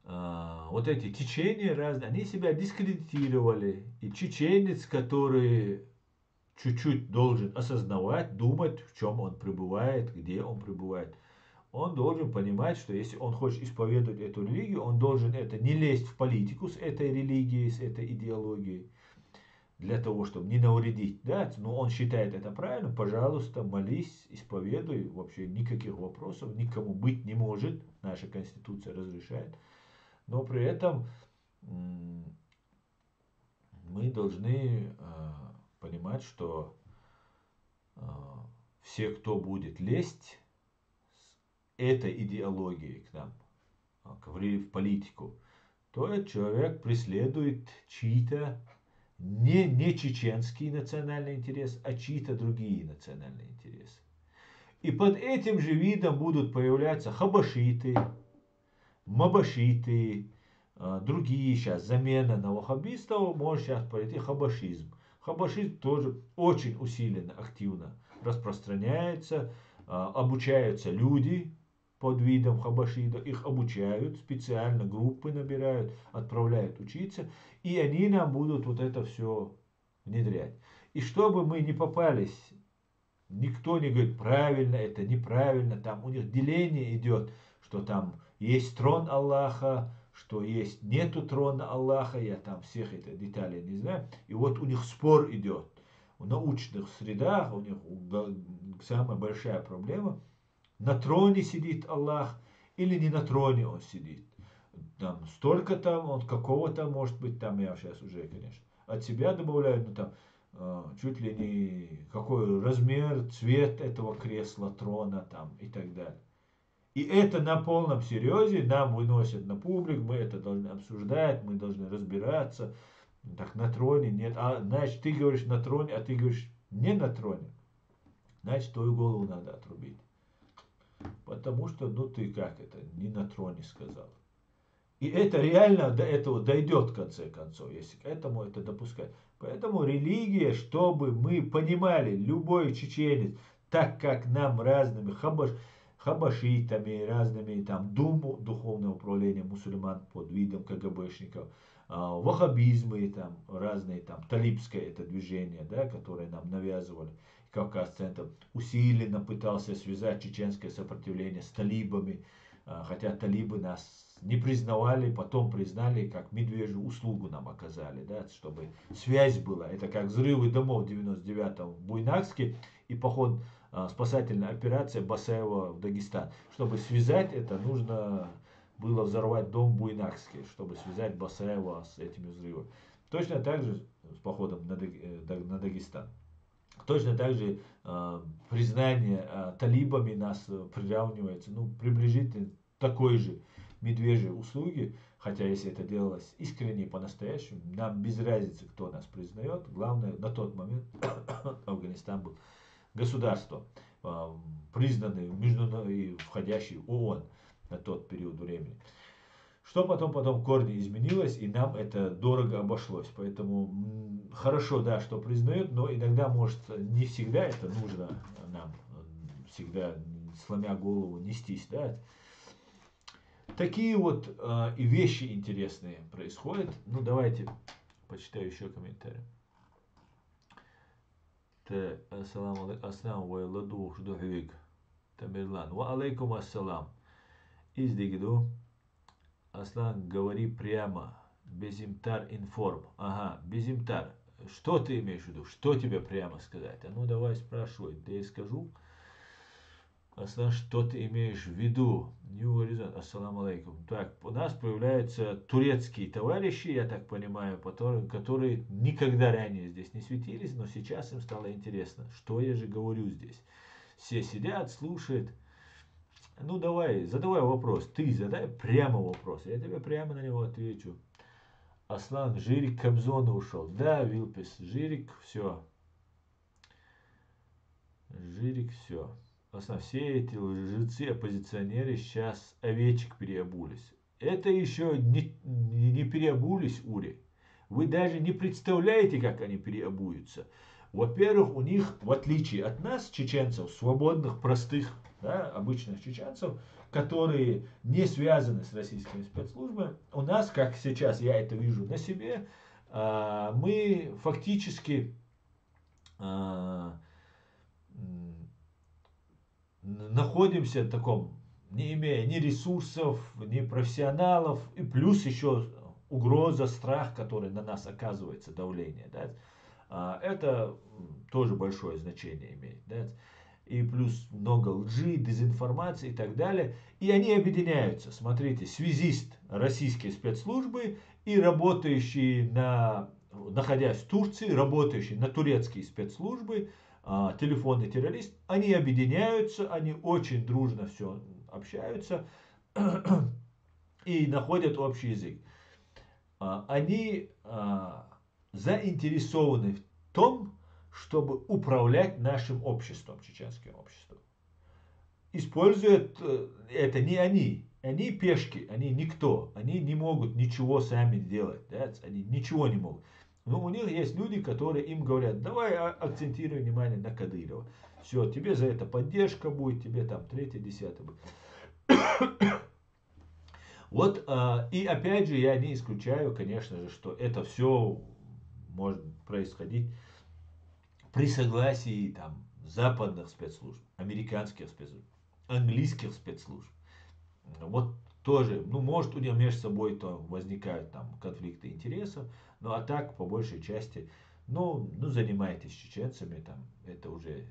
вот эти течения разные, они себя дискредитировали. И чеченец, который чуть-чуть должен осознавать, думать, в чем он пребывает, где он пребывает, он должен понимать, что если он хочет исповедовать эту религию, он должен не лезть в политику с этой религией, с этой идеологией, для того, чтобы не навредить. Да? Но он считает это правильно, пожалуйста, молись, исповедуй, вообще никаких вопросов, никому быть не может, наша Конституция разрешает. Но при этом мы должны понимать, что все, кто будет лезть с этой идеологией к нам, в политику, то этот человек преследует чьи-то не чеченский национальный интерес, а чьи-то другие национальные интересы. И под этим же видом будут появляться хабашиты, мабашиты, другие сейчас, замена на ваххабистов, может сейчас пойти хабашизм. Хабашизм тоже очень усиленно, активно распространяется, обучаются люди под видом хабашидов, их обучают, специально группы набирают, отправляют учиться, и они нам будут вот это все внедрять. И чтобы мы не попались, никто не говорит, правильно это, неправильно, там у них деление идет, что там есть трон Аллаха, что есть нету трона Аллаха, я там всех этих деталей не знаю. И вот у них спор идет. В научных средах у них самая большая проблема, на троне сидит Аллах или не на троне он сидит. Там столько там, он какого-то может быть, там я сейчас уже, конечно, от себя добавляю, ну там чуть ли не какой размер, цвет этого кресла, трона там и так далее. И это на полном серьезе нам выносят на публику, мы это должны обсуждать, мы должны разбираться. Так на троне нет. А значит, ты говоришь на троне, а ты говоришь не на троне. Значит, твою голову надо отрубить. Потому что, ну ты как это, не на троне сказал. И это реально до этого дойдет в конце концов, если к этому это допускать. Поэтому религия, чтобы мы понимали, любой чеченец, так как нам разными хабашитами, разными там Думу, духовное управление мусульман под видом КГБшников, ваххабизмы, там разные, там талибское это движение, да, которое нам навязывали, Кавказ-центр, усиленно пытался связать чеченское сопротивление с талибами, хотя талибы нас не признавали, потом признали, как медвежью услугу нам оказали, да, чтобы связь была. Это как взрывы домов в 99-м в Буйнакске и поход, спасательная операция Басаева в Дагестан. Чтобы связать это, нужно было взорвать дом в Буйнакске, чтобы связать Басаева с этими взрывами. Точно так же с походом на Дагестан. Точно так же признание талибами нас приравнивается, ну, приблизительно такой же медвежьей услуги, хотя если это делалось искренне и по-настоящему, нам без разницы, кто нас признает. Главное, на тот момент Афганистан был государством, признанный и входящий в ООН на тот период времени. Что потом корни изменилось, и нам это дорого обошлось. Поэтому хорошо, да, что признают, но иногда, может, не всегда это нужно нам, всегда сломя голову нестись, да. Такие вот и вещи интересные происходят. Ну, давайте почитаю еще комментарий. Ассаламу алейкум, ждухвик, Тамирлан. Ва алейкум ассалам. Издигду. Аслан, говори прямо. Безимтар информ. Ага, безимтар. Что ты имеешь в виду? Что тебе прямо сказать? А ну давай спрашивай. Да я скажу. Аслан, что ты имеешь в виду? New Horizon. Ассаламу алейкум. Так, у нас появляются турецкие товарищи, я так понимаю, которые никогда ранее здесь не светились, но сейчас им стало интересно, что я же говорю здесь. Все сидят, слушают. Ну давай, задавай вопрос. Ты задай прямо вопрос. Я тебе прямо на него отвечу. Аслан, Жирик Кобзона ушел. Да, Вилпис, Жирик, все. Жирик, все. Аслан, все эти лжецы, оппозиционеры сейчас овечек переобулись. Это еще не переобулись, Ури. Вы даже не представляете, как они переобуются. Во-первых, у них, в отличие от нас, чеченцев, свободных, простых, да, обычных чеченцев, которые не связаны с российскими спецслужбами, у нас, как сейчас я это вижу на себе, мы фактически находимся в таком, не имея ни ресурсов, ни профессионалов, и плюс еще угроза, страх, который на нас оказывается, давление. Да? Это тоже большое значение имеет. Да? И плюс много лжи, дезинформации и так далее. И они объединяются. Смотрите, связист российской спецслужбы и работающий находясь в Турции, работающий на турецкие спецслужбы, телефонный террорист, они объединяются, они очень дружно все общаются и находят общий язык. Они заинтересованы в том, чтобы управлять нашим обществом, чеченским обществом. Используют это не они. Они пешки, они никто. Они не могут ничего сами делать. Да? Они ничего не могут. Но у них есть люди, которые им говорят, давай акцентируй внимание на Кадырова. Все, тебе за это поддержка будет, тебе там 3-10 будет. Вот, и опять же, я не исключаю, конечно же, что это все может происходить при согласии там, западных спецслужб, американских спецслужб, английских спецслужб. Вот тоже, ну, может, у них между собой то возникают там конфликты интересов, ну, а так, по большей части, ну занимайтесь чеченцами, там, это уже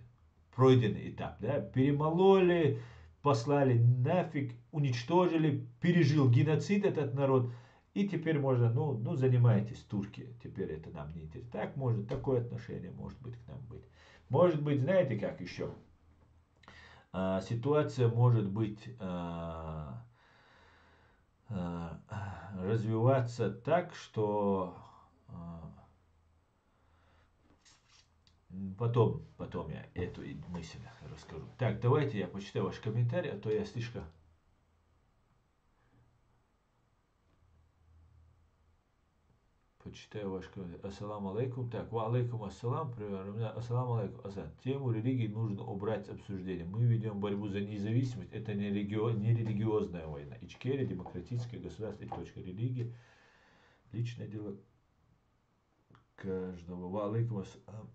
пройденный этап, да, перемололи, послали нафиг, уничтожили, пережил геноцид этот народ, и теперь можно, ну занимайтесь, турки, теперь это нам не интересно. Так может, такое отношение может быть к нам быть. Может быть, знаете как еще? Ситуация может быть развиваться так, что потом я эту мысль расскажу. Так, давайте я почитаю ваш комментарий, а то я слишком... Почитаю ваш комментарий. Ассаламу алейкум. Так, ва алейкум ассалам. Ассаламу алейкум. Тему религии нужно убрать с обсуждения. Мы ведем борьбу за независимость. Это не религиозная война. Ичкерия, демократическое государство, и точка религии. Личное дело каждого. Ва алейкум ассалам.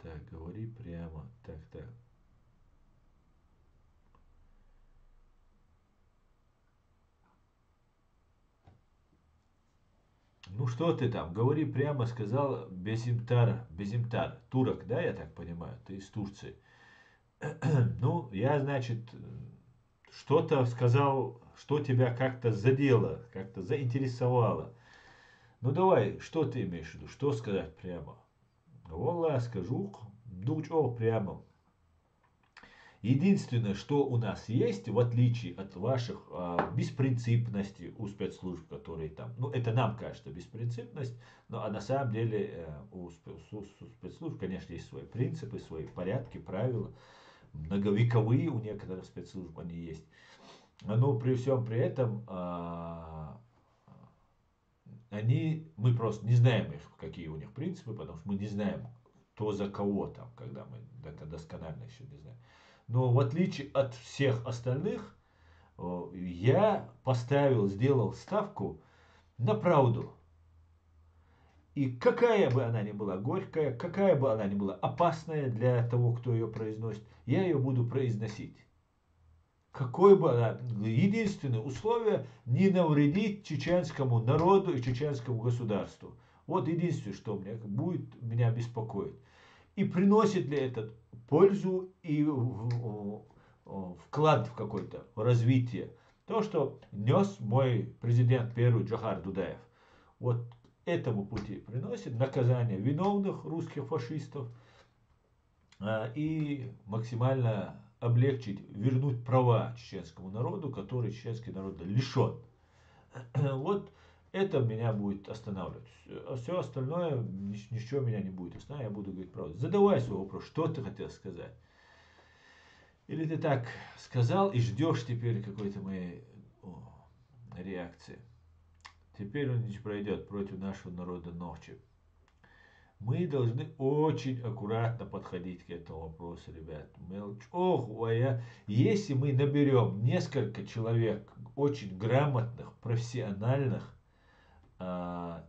Так, говори прямо. Так. Ну что ты там, говори прямо, сказал Безимтар, турок, да, я так понимаю, ты из Турции. Ну, я, значит, что-то сказал, что тебя как-то задело, как-то заинтересовало. Ну давай, что ты имеешь в виду, что сказать прямо? Волла, скажу, дучо прямо. Единственное, что у нас есть, в отличие от ваших беспринципности у спецслужб, которые там, ну это нам кажется беспринципность, но на самом деле у спецслужб, конечно, есть свои принципы, свои порядки, правила, многовековые у некоторых спецслужб они есть. Но при всем при этом мы просто не знаем их, какие у них принципы, потому что мы не знаем, кто за кого там, когда мы это досконально еще не знаем. Но в отличие от всех остальных, я сделал ставку на правду. И какая бы она ни была горькая, какая бы она ни была опасная для того, кто ее произносит, я ее буду произносить. Какое бы она... Единственное условие не навредить чеченскому народу и чеченскому государству. Вот единственное, что меня беспокоит. И приносит ли это пользу и вклад в какой-то развитие. То, что нес мой президент первый Джохар Дудаев. Вот этому пути приносит наказание виновных русских фашистов и максимально облегчить, вернуть права чеченскому народу, который чеченский народ лишен. Вот это меня будет останавливать. А все остальное, ничего меня не будет останавливать, я буду говорить правду. Задавай свой вопрос, что ты хотел сказать. Или ты так сказал и ждешь теперь какой-то моей реакции. Теперь он не пройдет против нашего народа ночи. Мы должны очень аккуратно подходить к этому вопросу, ребят. Если мы наберем несколько человек очень грамотных, профессиональных,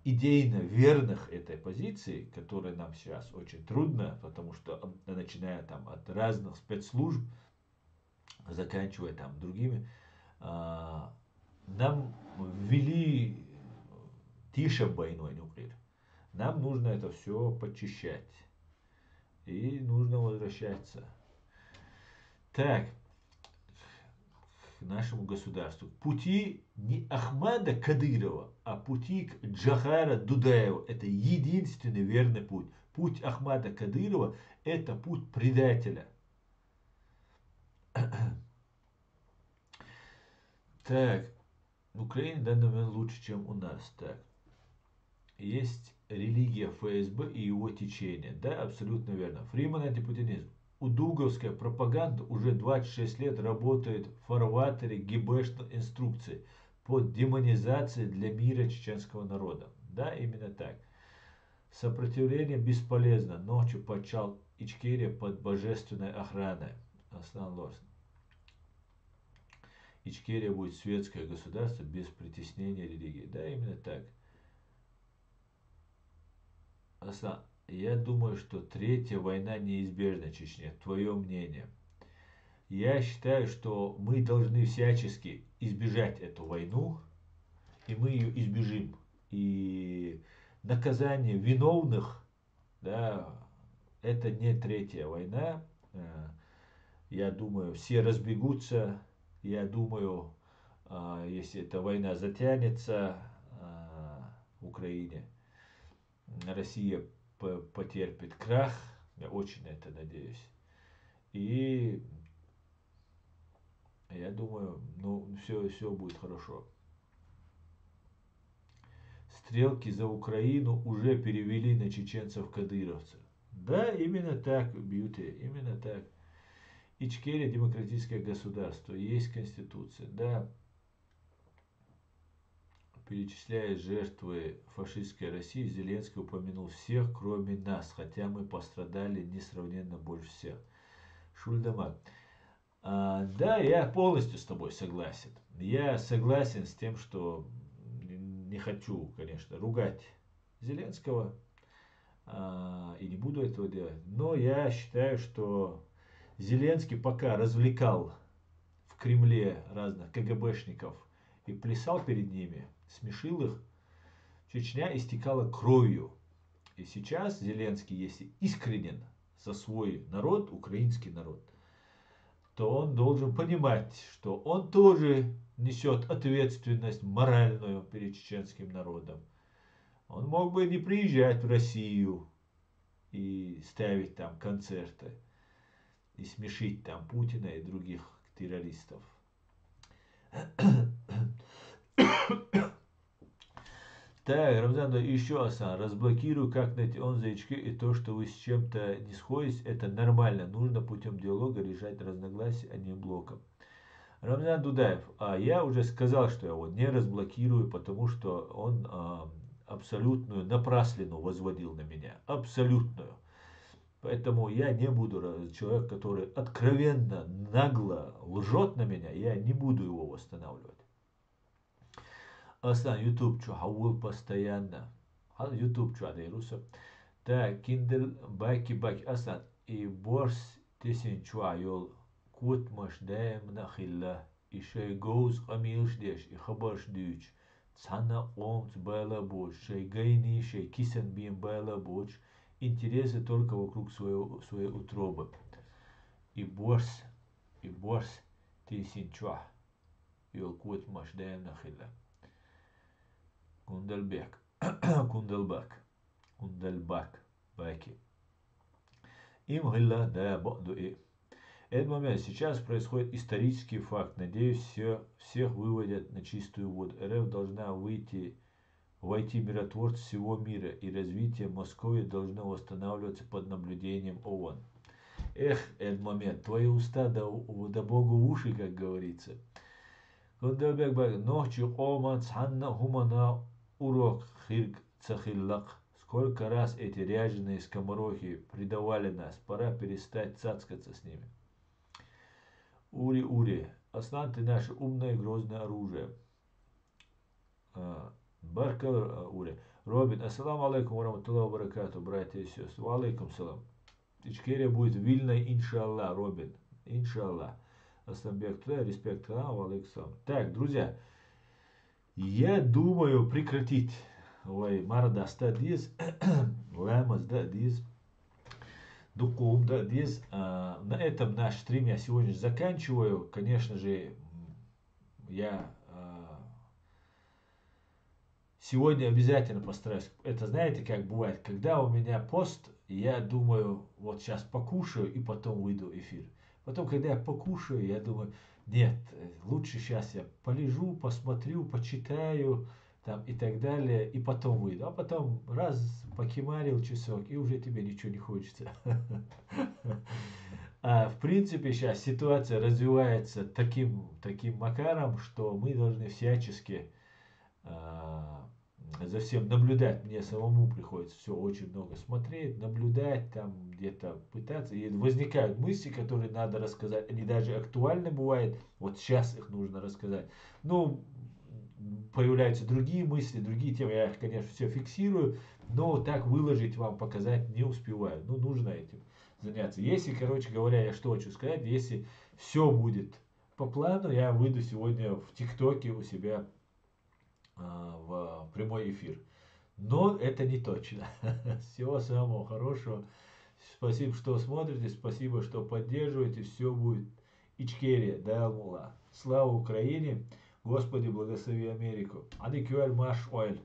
идейно верных этой позиции, которая нам сейчас очень трудно, потому что начиная там от разных спецслужб, заканчивая там другими, нам ввели тише войной, например. Нам нужно это все почищать. И нужно возвращаться. Так, к нашему государству. Пути не Ахмада Кадырова, а пути к Джохара Дудаева. Это единственный верный путь. Путь Ахмада Кадырова – это путь предателя. Так, Украина в данный момент лучше, чем у нас. Так, есть религия ФСБ и его течение. Да, абсолютно верно. Фриман антипутинизм. Удуговская пропаганда уже 26 лет работает в фарватере ГБшной инструкции по демонизации для мира чеченского народа. Да, именно так. Сопротивление бесполезно. Ночью почал Ичкерия под божественной охраной. Аслан Лорсен. Ичкерия будет светское государство без притеснения религии. Да, именно так. Аслан, я думаю, что третья война неизбежна в Чечне. Твое мнение? Я считаю, что мы должны всячески избежать эту войну, и мы ее избежим. И наказание виновных, да, это не третья война. Я думаю, все разбегутся. Я думаю, если эта война затянется в Украине, Россия потерпит крах. Я очень на это надеюсь. И я думаю, все будет хорошо. стрелки за Украину уже перевели на чеченцев-кадыровцев. Да, именно так, Бьюти, именно так. Ичкерия демократическое государство, есть конституция, да. Перечисляя жертвы фашистской России, Зеленский упомянул всех, кроме нас, хотя мы пострадали несравненно больше всех. Шульдамак. Да, я полностью с тобой согласен. Я согласен с тем, что не хочу, конечно, ругать Зеленского, и не буду этого делать. Но я считаю, что Зеленский пока развлекал в Кремле разных КГБшников и плясал перед ними, смешил их, Чечня истекала кровью. И сейчас Зеленский, если искренен за свой народ, украинский народ, то он должен понимать, что он тоже несет ответственность моральную перед чеченским народом. Он мог бы не приезжать в Россию и ставить там концерты и смешить там Путина и других террористов. Так, Рамзан, еще Асан, разблокирую как-нибудь он заячки, и то, что вы с чем-то не сходитесь, это нормально. Нужно путем диалога решать разногласия, а не блоком. Рамзан Дудаев, я уже сказал, что я его не разблокирую, потому что он абсолютную напраслину возводил на меня. Абсолютную. Поэтому я не буду, человек, который откровенно, нагло лжет на меня, я не буду его восстанавливать. Аслан, YouTube что, хаул постоянно. YouTube что, адайруса. Так, Kindle, баки. Аслан, и борс тесен чуа йол кут маш даем нахилла. И шей гоуз амилш деш, и хабарш дюч. Цана омц байла боч, шей гайни, шей кисен бим байла боч. Интересы только вокруг своей утробы. И борс тесен чуа йол кут маш даем нахилла. Кундальбек. Кундальбак. Баки. Им гилла, да, баду и. Этот момент. Сейчас происходит исторический факт. Надеюсь, всех выводят на чистую воду. РФ должна войти миротворцы всего мира. И развитие Москвы должно восстанавливаться под наблюдением ООН. Этот момент. Твои уста да Богу в уши, как говорится. Кундальбек Баки. Ночью оман цанна хумана урок хирк цахиллак. Сколько раз эти ряженые скоморохи предавали нас. Пора перестать цацкаться с ними. Ури. Аслан, ты наше умное и грозное оружие. Баркал Ури. Робин. Ассаламу алейкум вараматуллахи ва баракату, братья и сестры. Ва алейкум салам. Ичкерия будет Вильной, иншаллах, Робин. Иншаллах. Асланбек, твой респект. Ва алейкум салам. Так, друзья. Я думаю прекратить. Ой, Марда стадиз, Ламас дадиз, Дукум дадиз. На этом наш стрим я сегодня заканчиваю. Конечно же, я сегодня обязательно постараюсь. Это знаете, как бывает, когда у меня пост, я думаю, вот сейчас покушаю и потом выйду в эфир. Потом, когда я покушаю, я думаю, нет, лучше сейчас я полежу, посмотрю, почитаю там, и так далее, и потом выйду. А потом раз покемарил часок, и уже тебе ничего не хочется. В принципе, сейчас ситуация развивается таким макаром, что мы должны всячески за всем наблюдать. Мне самому приходится все очень много смотреть, наблюдать, там где-то пытаться. И возникают мысли, которые надо рассказать. Они даже актуальны бывают. Вот сейчас их нужно рассказать. Ну, появляются другие мысли, другие темы. Я их, конечно, все фиксирую, но так выложить вам, показать не успеваю. Ну, нужно этим заняться. Если, короче говоря, я что хочу сказать, если все будет по плану, я выйду сегодня в ТикТоке у себя в прямой эфир. Но это не точно. Всего самого хорошего. Спасибо, что смотрите. Спасибо, что поддерживаете. Все будет Ичкерия, да, Аллах. Слава Украине. Господи, благослови Америку. Адикюэль Маш Оэль.